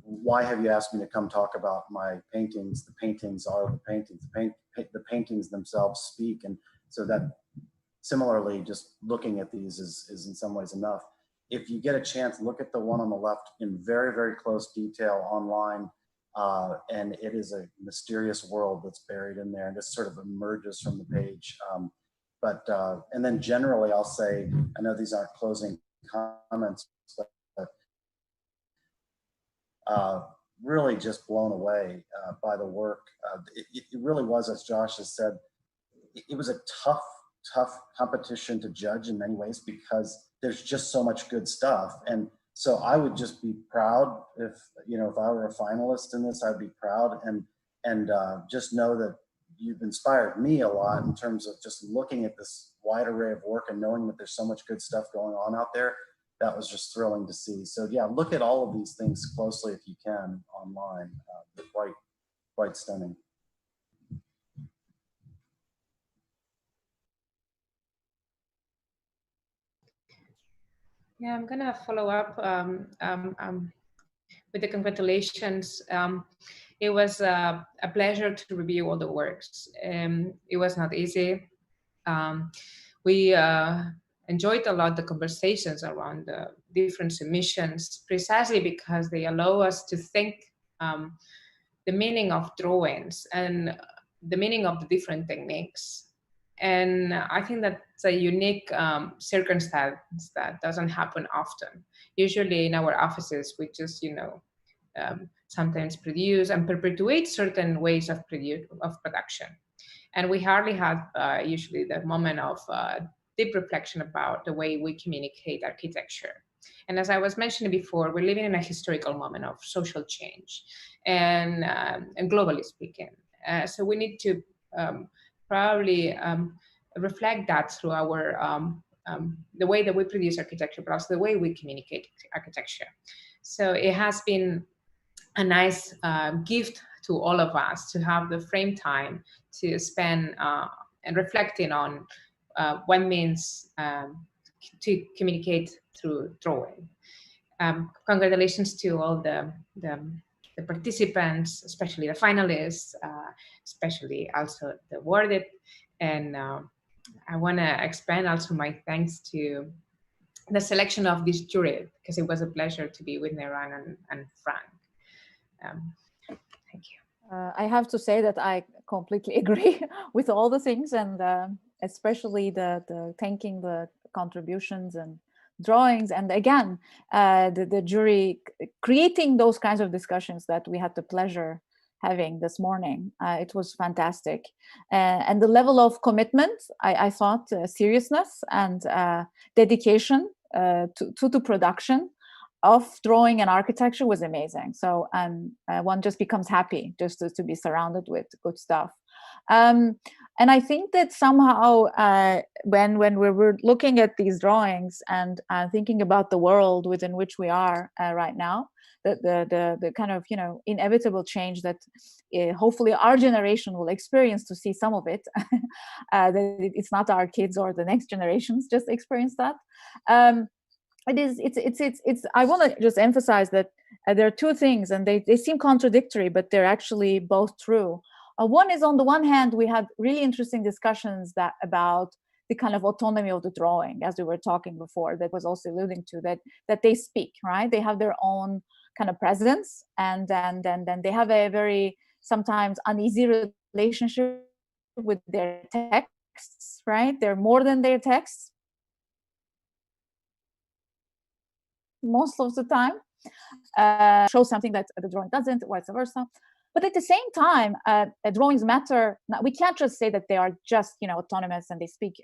why have you asked me to come talk about my paintings? The paintings are the paintings. The paintings themselves speak. And so that similarly, just looking at these is in some ways enough. If you get a chance, look at the one on the left in very, very close detail online. And it is a mysterious world that's buried in there, and this sort of emerges from the page. And then generally, I'll say, I know these aren't closing comments, but really just blown away by the work. It really was, as Josh has said, it was a tough competition to judge in many ways because there's just so much good stuff. And so I would just be proud if I were a finalist in this, I'd be proud and just know that you've inspired me a lot in terms of just looking at this wide array of work and knowing that there's so much good stuff going on out there. That was just thrilling to see. So yeah, look at all of these things closely if you can online. They're quite stunning. Yeah, I'm gonna follow up with the congratulations. It was a pleasure to review all the works. It was not easy. We enjoyed a lot the conversations around the different submissions, precisely because they allow us to think the meaning of drawings and the meaning of the different techniques. And I think that's a unique circumstance that doesn't happen often. Usually in our offices, we just, sometimes produce and perpetuate certain ways of production. And we hardly have usually the moment of deep reflection about the way we communicate architecture. And as I was mentioning before, we're living in a historical moment of social change and globally speaking. So we need to probably reflect that through our the way that we produce architecture, but also the way we communicate architecture. So it has been a nice gift to all of us to have the frame time to spend and reflecting on what means to communicate through drawing. Congratulations to all the participants, especially the finalists, especially also the awarded. And I want to expand also my thanks to the selection of this jury, because it was a pleasure to be with Neyran and Frank. Thank you. I have to say that I completely agree with all the things, and especially the thanking the contributions and drawings, and again the jury creating those kinds of discussions that we had the pleasure having this morning. It was fantastic. And the level of commitment, I thought, seriousness and dedication to the production of drawing and architecture was amazing. So one just becomes happy just to be surrounded with good stuff. And I think that somehow when we were looking at these drawings and thinking about the world within which we are right now, the kind of inevitable change that hopefully our generation will experience, to see some of it, that it's not our kids or the next generations just experience that. It's I want to just emphasize that there are two things, and they seem contradictory, but they're actually both true. One is, on the one hand, we had really interesting discussions about the kind of autonomy of the drawing, as we were talking before, that was also alluding to that they speak, right? They have their own kind of presence, and then they have a very sometimes uneasy relationship with their texts, right? They're more than their texts most of the time. Show something that the drawing doesn't, vice versa. But at the same time, drawings matter. We can't just say that they are just autonomous and they speak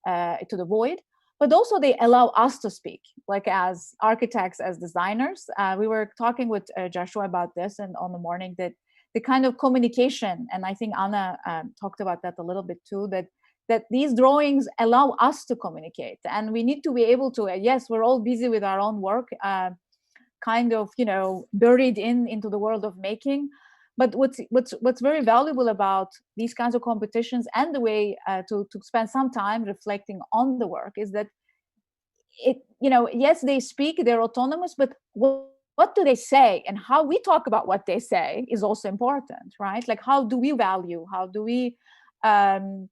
to the void, but also they allow us to speak, like as architects, as designers. We were talking with Joshua about this, and on the morning, that the kind of communication, and I think Anna talked about that a little bit too, that these drawings allow us to communicate, and we need to be able to. Yes, we're all busy with our own work, kind of buried into the world of making. But what's very valuable about these kinds of competitions, and the way to spend some time reflecting on the work, is that yes, they speak, they're autonomous, but what do they say, and how we talk about what they say is also important, right? Like, how do we value, how do we and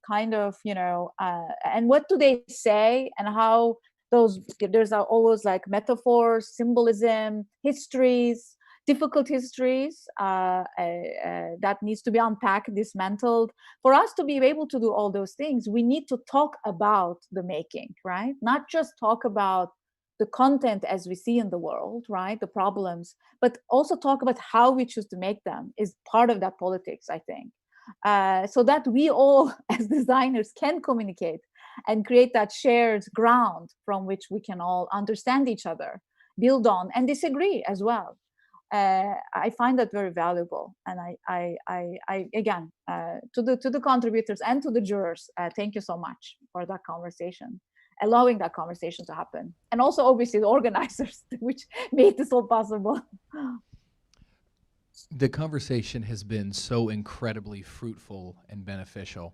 what do they say, and how there's always like metaphors, symbolism, histories, difficult histories that needs to be unpacked, dismantled. For us to be able to do all those things, we need to talk about the making, right? Not just talk about the content as we see in the world, right? The problems, but also talk about how we choose to make them is part of that politics, I think. So that we all as designers can communicate and create that shared ground from which we can all understand each other, build on, and disagree as well. I find that very valuable, and I again, to the contributors and to the jurors, thank you so much for that conversation, allowing that conversation to happen, and also obviously the organizers, which made this all possible. The conversation has been so incredibly fruitful and beneficial.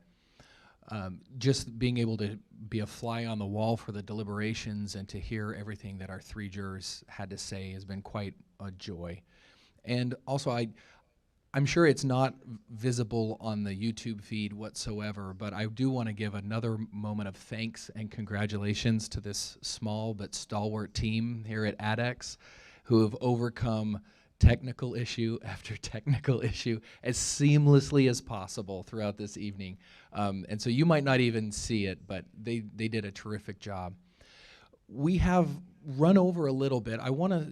Just being able to be a fly on the wall for the deliberations and to hear everything that our three jurors had to say has been quite a joy. And also, I'm sure it's not visible on the YouTube feed whatsoever, but I do want to give another moment of thanks and congratulations to this small but stalwart team here at ADEX, who have overcome technical issue after technical issue as seamlessly as possible throughout this evening. And so you might not even see it, but they did a terrific job. We have run over a little bit. I want to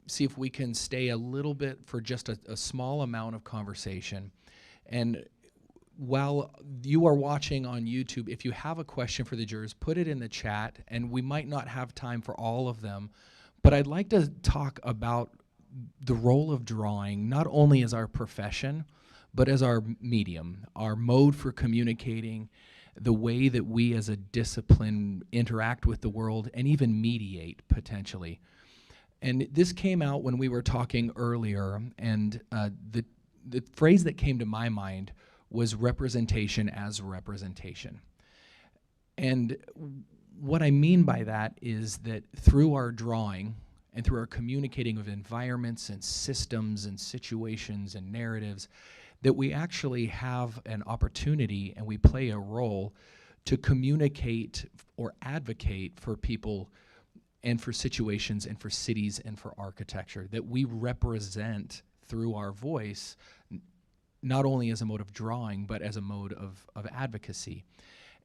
see if we can stay a little bit for just a small amount of conversation. And while you are watching on YouTube, if you have a question for the jurors, put it in the chat, and we might not have time for all of them, but I'd like to talk about the role of drawing, not only as our profession, but as our medium, our mode for communicating, the way that we as a discipline interact with the world and even mediate potentially. And this came out when we were talking earlier, and the phrase that came to my mind was representation as representation. And what I mean by that is that through our drawing, and through our communicating of environments and systems and situations and narratives, that we actually have an opportunity and we play a role to communicate or advocate for people and for situations and for cities and for architecture, that we represent through our voice, not only as a mode of drawing, but as a mode of advocacy.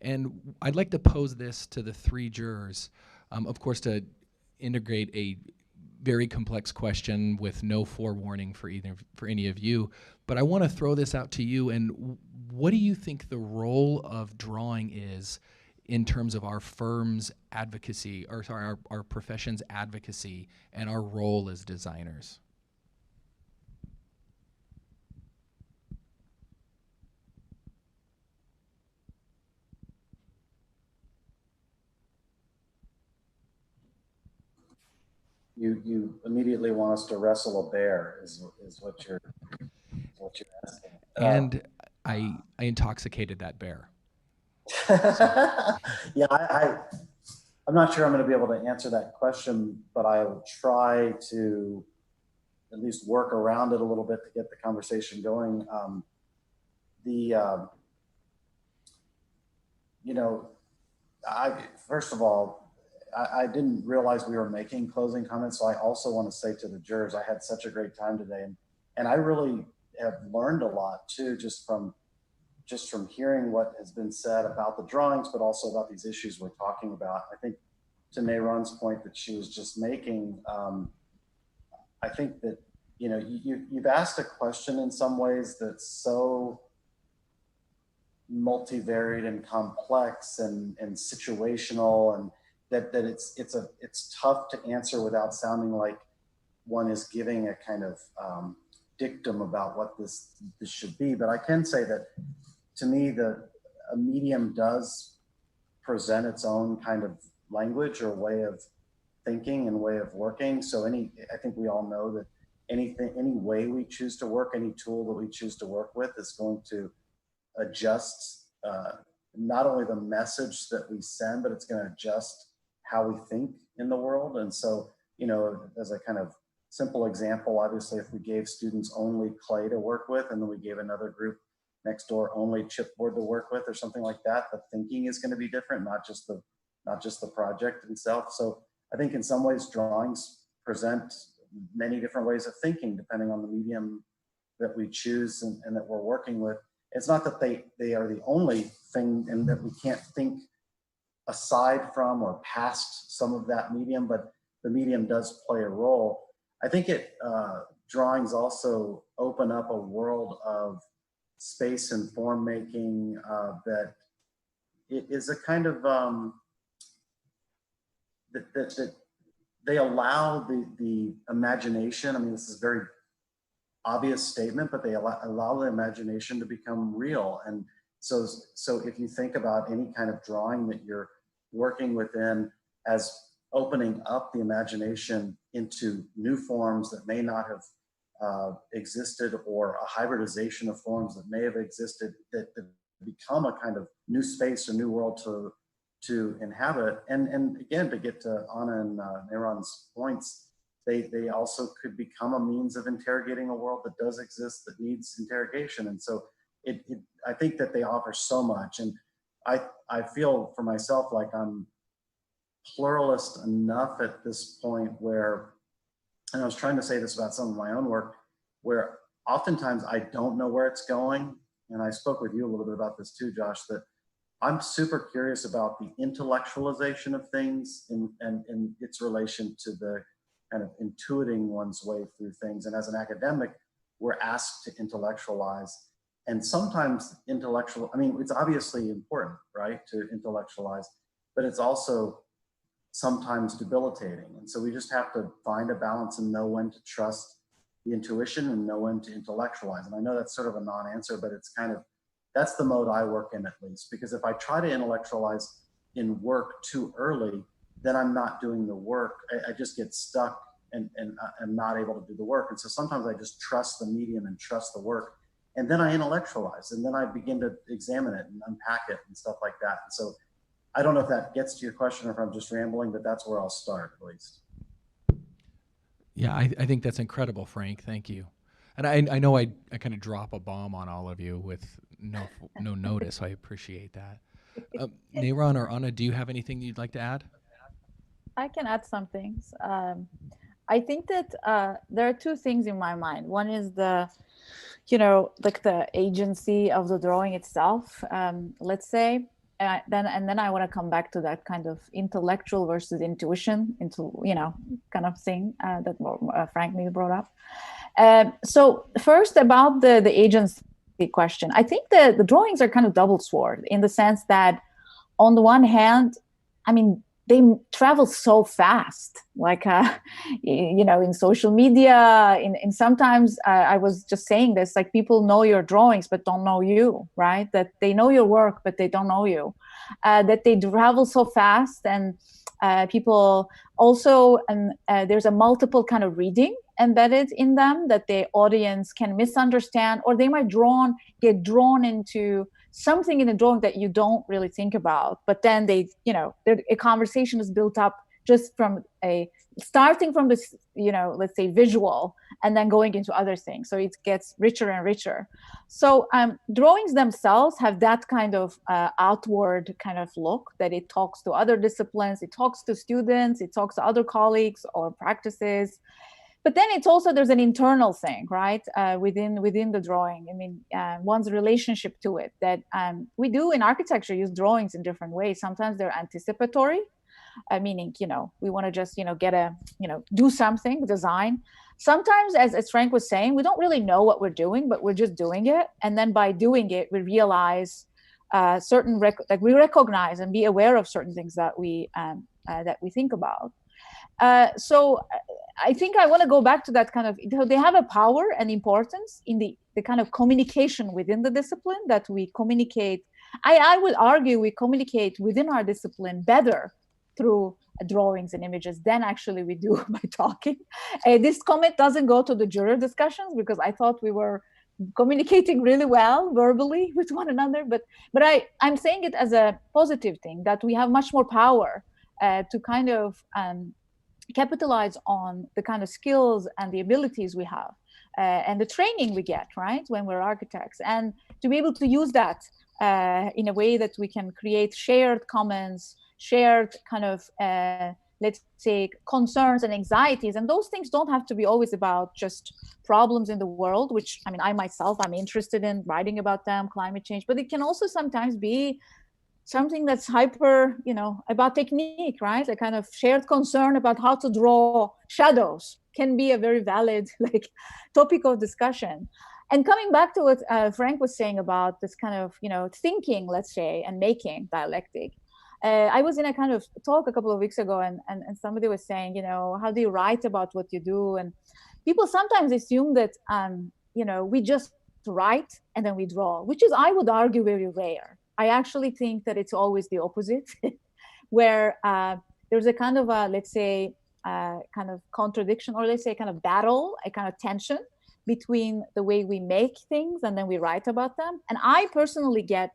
And I'd like to pose this to the three jurors, of course, to integrate a very complex question with no forewarning for any of you, but I want to throw this out to you. And what do you think the role of drawing is in terms of our firm's advocacy, or sorry, our profession's advocacy and our role as designers? You immediately want us to wrestle a bear, is what you're asking. And I intoxicated that bear. Yeah, I'm not sure I'm going to be able to answer that question, but I will try to at least work around it a little bit to get the conversation going. First of all, I didn't realize we were making closing comments, so I also want to say to the jurors, I had such a great time today, and I really have learned a lot too, just from hearing what has been said about the drawings, but also about these issues we're talking about. I think to Neyran's point that she was just making, I think that you've asked a question in some ways that's so multivariate and complex and situational, and that it's tough to answer without sounding like one is giving a kind of dictum about what this should be. But I can say that to me, a medium does present its own kind of language or way of thinking and way of working. So I think we all know that any way we choose to work, any tool that we choose to work with is going to adjust not only the message that we send, but it's going to adjust how we think in the world. And so, as a kind of simple example, obviously, if we gave students only clay to work with, and then we gave another group next door only chipboard to work with, or something like that, the thinking is going to be different, not just the project itself. So I think in some ways drawings present many different ways of thinking depending on the medium that we choose and that we're working with. It's not that they are the only thing and that we can't think aside from or past some of that medium, but the medium does play a role. I think drawings also open up a world of space and form making that it is a kind of that they allow the imagination. I mean, this is a very obvious statement, but they allow the imagination to become real. And so if you think about any kind of drawing that you're working within as opening up the imagination into new forms that may not have existed, or a hybridization of forms that may have existed, that become a kind of new space or new world to inhabit. And again, to get to Anna and Neyran's points, they also could become a means of interrogating a world that does exist that needs interrogation. And so I think that they offer so much. And I feel for myself like I'm pluralist enough at this point where, and I was trying to say this about some of my own work, where oftentimes I don't know where it's going. And I spoke with you a little bit about this too, Josh, that I'm super curious about the intellectualization of things and its relation to the kind of intuiting one's way through things. And as an academic, we're asked to intellectualize. And sometimes it's obviously important, right, to intellectualize, but it's also sometimes debilitating. And so we just have to find a balance and know when to trust the intuition and know when to intellectualize. And I know that's sort of a non-answer, but it's kind of, that's the mode I work in, at least, because if I try to intellectualize in work too early, then I'm not doing the work. I just get stuck and I'm not able to do the work. And so sometimes I just trust the medium and trust the work. And then I intellectualize, and then I begin to examine it and unpack it and stuff like that. And so I don't know if that gets to your question or if I'm just rambling, but that's where I'll start, at least. Yeah, I think that's incredible, Frank. Thank you. And I know I kind of drop a bomb on all of you with no notice. So I appreciate that. Neyran or Anna, do you have anything you'd like to add? I can add some things. I think that there are two things in my mind. One is like the agency of the drawing itself. Let's say then I want to come back to that kind of intellectual versus intuition, kind of thing that Frank maybe brought up. So first about the agency question, I think the drawings are kind of double sword in the sense that on the one hand, I mean, they travel so fast, like, in social media, in sometimes I was just saying this, like people know your drawings, but don't know you, right? That they know your work, but they don't know you, that they travel so fast. And people also, there's a multiple kind of reading embedded in them that the audience can misunderstand, or they might get drawn into something in the drawing that you don't really think about, but then a conversation is built up just from starting from this, let's say visual, and then going into other things. So it gets richer and richer. So drawings themselves have that kind of outward kind of look, that it talks to other disciplines, it talks to students, it talks to other colleagues or practices. But then it's also, there's an internal thing, right, within the drawing. I mean, one's relationship to it, that we do in architecture use drawings in different ways. Sometimes they're anticipatory, meaning, we want to just, do something, design. Sometimes, as Frank was saying, we don't really know what we're doing, but we're just doing it. And then by doing it, we realize we recognize and be aware of certain things that we think about. So I think I want to go back to that kind of, they have a power and importance in the kind of communication within the discipline, that we communicate. I would argue we communicate within our discipline better through drawings and images than actually we do by talking. This comment doesn't go to the juror discussions, because I thought we were communicating really well verbally with one another, but I'm saying it as a positive thing, that we have much more power to kind of capitalize on the kind of skills and the abilities we have and the training we get, right, when we're architects, and to be able to use that in a way that we can create shared comments, shared kind of, let's say, concerns and anxieties. And those things don't have to be always about just problems in the world, which, I mean, I'm interested in writing about them, climate change, but it can also sometimes be something that's hyper, about technique, right? A kind of shared concern about how to draw shadows can be a very valid topic of discussion. And coming back to what Frank was saying about this kind of, thinking, let's say, and making dialectic. I was in a kind of talk a couple of weeks ago, and somebody was saying, how do you write about what you do? And people sometimes assume that, we just write and then we draw, which is, I would argue, very rare. I actually think that it's always the opposite, where there's a kind of a, let's say, kind of contradiction, or let's say kind of battle, a kind of tension between the way we make things and then we write about them. And I personally get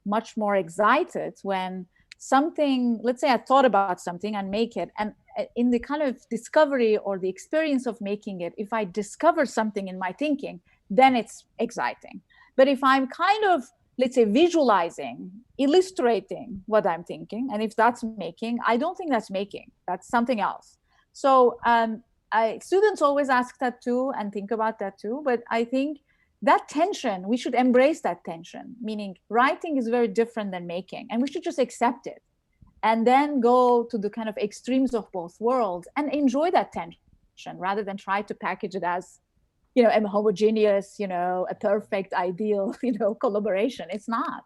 much more excited when something, let's say I thought about something and make it, and in the kind of discovery or the experience of making it, if I discover something in my thinking, then it's exciting. But if I'm kind of, let's say, visualizing, illustrating what I'm thinking, and if that's making, I don't think that's making, that's something else. So students always ask that too and think about that too, but I think that tension, we should embrace that tension, meaning writing is very different than making, and we should just accept it and then go to the kind of extremes of both worlds and enjoy that tension rather than try to package it as, a homogeneous, a perfect, ideal, collaboration. It's not.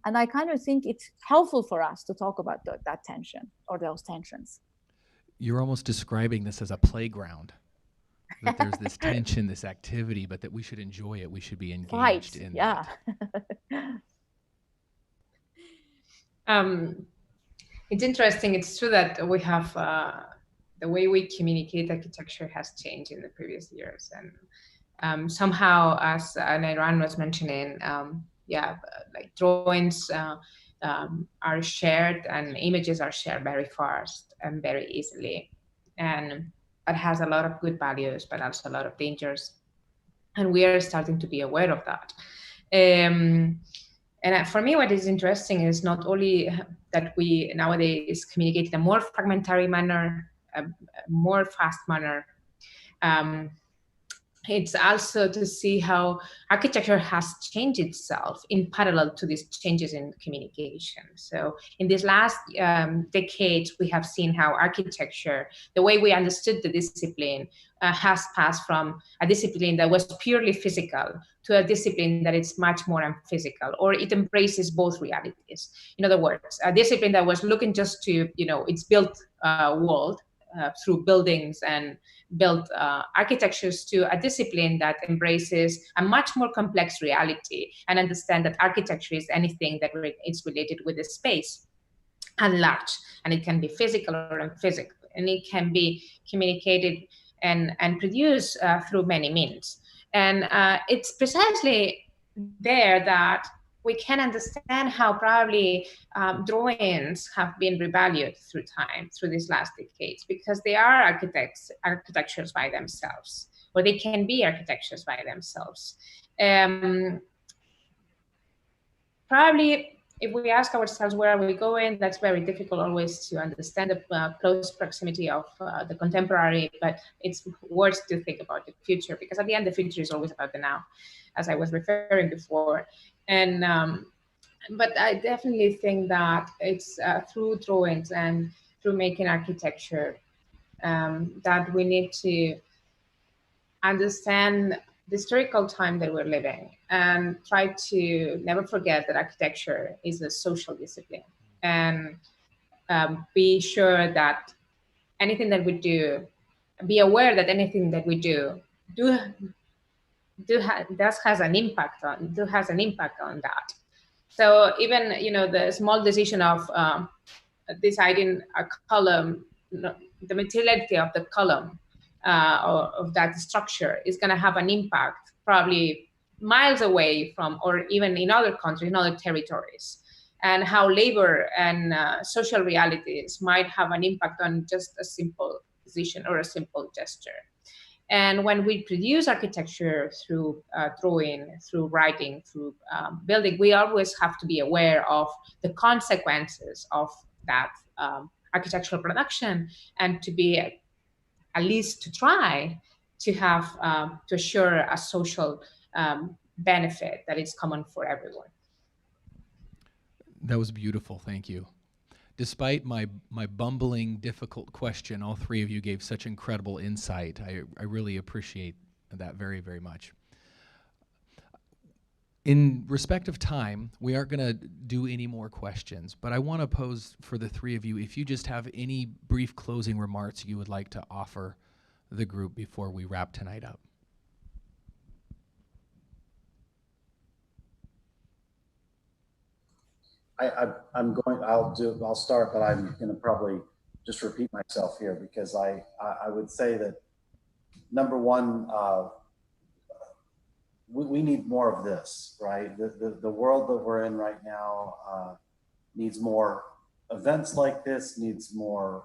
And I kind of think it's helpful for us to talk about that tension or those tensions. You're almost describing this as a playground, that there's this tension, this activity, but that we should enjoy it. We should be engaged in that. It's interesting. It's true that we have the way we communicate architecture has changed in the previous years, and somehow, as Neyran was mentioning, like drawings are shared and images are shared very fast and very easily, and it has a lot of good values, but also a lot of dangers, and we are starting to be aware of that. And for me, what is interesting is not only that we nowadays communicate in a more fragmentary manner, a more fast manner, it's also to see how architecture has changed itself in parallel to these changes in communication. So in these last decades, we have seen how architecture, the way we understood the discipline, has passed from a discipline that was purely physical to a discipline that is much more unphysical, or it embraces both realities. In other words, a discipline that was looking just to, its built world through buildings and built architectures, to a discipline that embraces a much more complex reality and understand that architecture is anything that is related with the space at large, and it can be physical or unphysical, and it can be communicated and produced through many means. And it's precisely there that we can understand how probably drawings have been revalued through time, through these last decades, because they are architectures by themselves, or they can be architectures by themselves. Probably, if we ask ourselves where are we going, that's very difficult always to understand the close proximity of the contemporary, but it's worth to think about the future, because at the end, the future is always about the now, as I was referring before. And but I definitely think that it's through drawings and through making architecture that we need to understand the historical time that we're living and try to never forget that architecture is a social discipline, and be sure that anything that we do, be aware that anything that we do has an impact on that. So even the small decision of deciding a column, the materiality of the column or of that structure is going to have an impact probably miles away from, or even in other countries, in other territories, and how labor and social realities might have an impact on just a simple decision or a simple gesture. And when we produce architecture through drawing, through writing, through building, we always have to be aware of the consequences of that architectural production, and to be at least to try to have to assure a social benefit that is common for everyone. That was beautiful. Thank you. Despite my bumbling, difficult question, all three of you gave such incredible insight. I really appreciate that very, very much. In respect of time, we aren't going to do any more questions, but I want to pose for the three of you, if you just have any brief closing remarks you would like to offer the group before we wrap tonight up. I'll start, but I'm going to probably just repeat myself here, because I would say that, number one, we need more of this, right? The world that we're in right now needs more events like this, needs more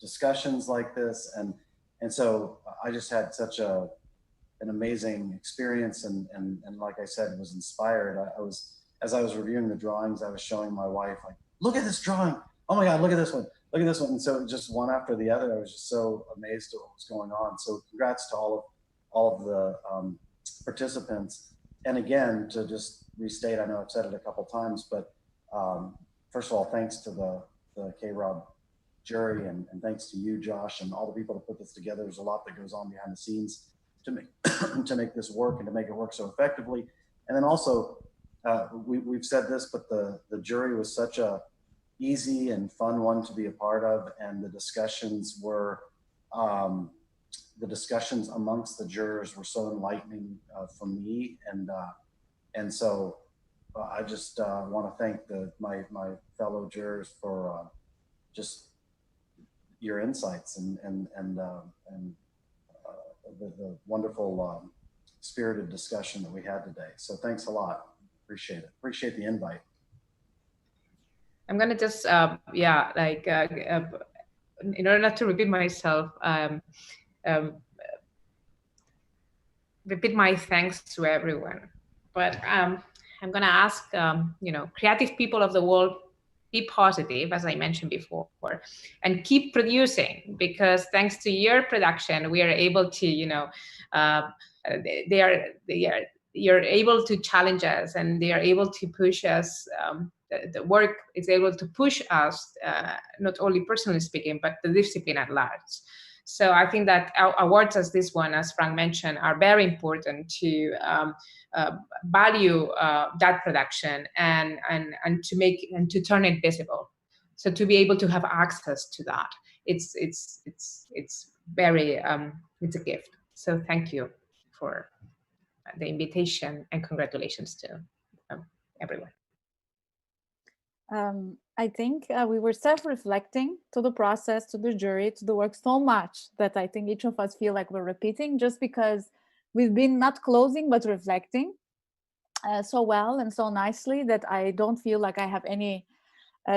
discussions like this, and so I just had such an amazing experience, and like I said, was inspired. As I was reviewing the drawings, I was showing my wife, like, look at this drawing. Oh my God, look at this one. Look at this one. And so just one after the other, I was just so amazed at what was going on. So congrats to all of the participants. And again, to just restate, I know I've said it a couple times, but first of all, thanks to the KRob jury, and thanks to you, Josh, and all the people that put this together. There's a lot that goes on behind the scenes to make to make this work, and to make it work so effectively. And then also, we've said this, but the jury was such a easy and fun one to be a part of, and the discussions were the discussions amongst the jurors were so enlightening for me, and so I just want to thank my fellow jurors for just your insights and the wonderful spirited discussion that we had today. So thanks a lot. Appreciate it. Appreciate the invite. I'm gonna just in order not to repeat myself, repeat my thanks to everyone. But I'm gonna ask creative people of the world, be positive, as I mentioned before, and keep producing, because thanks to your production, we are able to you're able to challenge us, and they are able to push us. The work is able to push us, not only personally speaking, but the discipline at large. So I think that awards as this one, as Frank mentioned, are very important to value that production and to make and to turn it visible. So to be able to have access to that, it's very it's a gift. So thank you for the invitation, and congratulations to everyone. I think we were self-reflecting to the process, to the jury, to the work so much that I think each of us feel like we're repeating, just because we've been not closing but reflecting so well and so nicely that I don't feel like I have any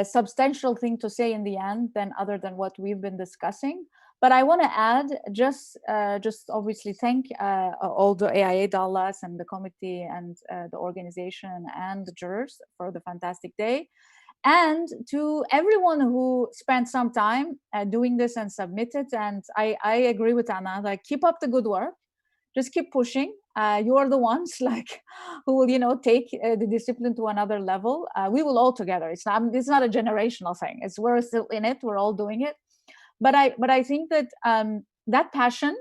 substantial thing to say in the end than other than what we've been discussing. But I want to add, just obviously thank all the AIA Dallas and the committee and the organization and the jurors for the fantastic day. And to everyone who spent some time doing this and submitted. And I agree with Anna, like, keep up the good work. Just keep pushing. You are the ones like who will, take the discipline to another level. We will all together. It's not a generational thing. We're still in it. We're all doing it. But I think that that passion,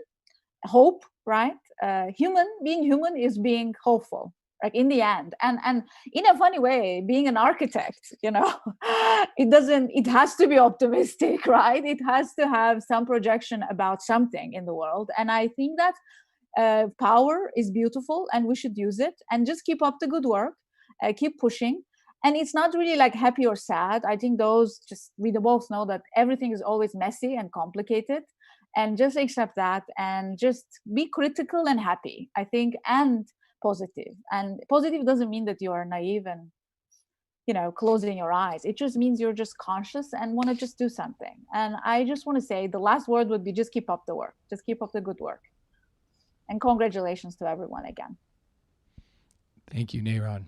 hope, right? Being human is being hopeful, like in the end. And in a funny way, being an architect, it has to be optimistic, right? It has to have some projection about something in the world. And I think that power is beautiful and we should use it, and just keep up the good work, keep pushing. And it's not really like happy or sad. I think we both know that everything is always messy and complicated, and just accept that and just be critical and happy, I think, and positive. And positive doesn't mean that you are naive and closing your eyes. It just means you're just conscious and want to just do something. And I just want to say the last word would be just keep up the work, just keep up the good work. And congratulations to everyone again. Thank you, Neyran.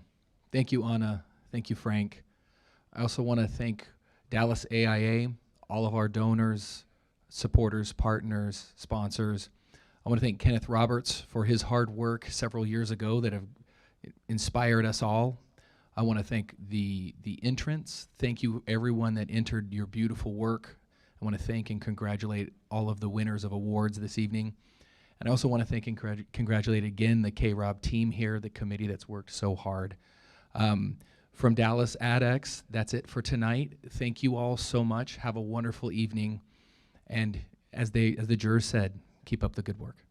Thank you, Anna. Thank you, Frank. I also want to thank Dallas AIA, all of our donors, supporters, partners, sponsors. I want to thank Kenneth Roberts for his hard work several years ago that have inspired us all. I want to thank the entrants. Thank you, everyone that entered your beautiful work. I want to thank and congratulate all of the winners of awards this evening. And I also want to thank and congratulate again the KRob team here, the committee that's worked so hard. From Dallas AdX, that's it for tonight. Thank you all so much. Have a wonderful evening. And as the jurors said, keep up the good work.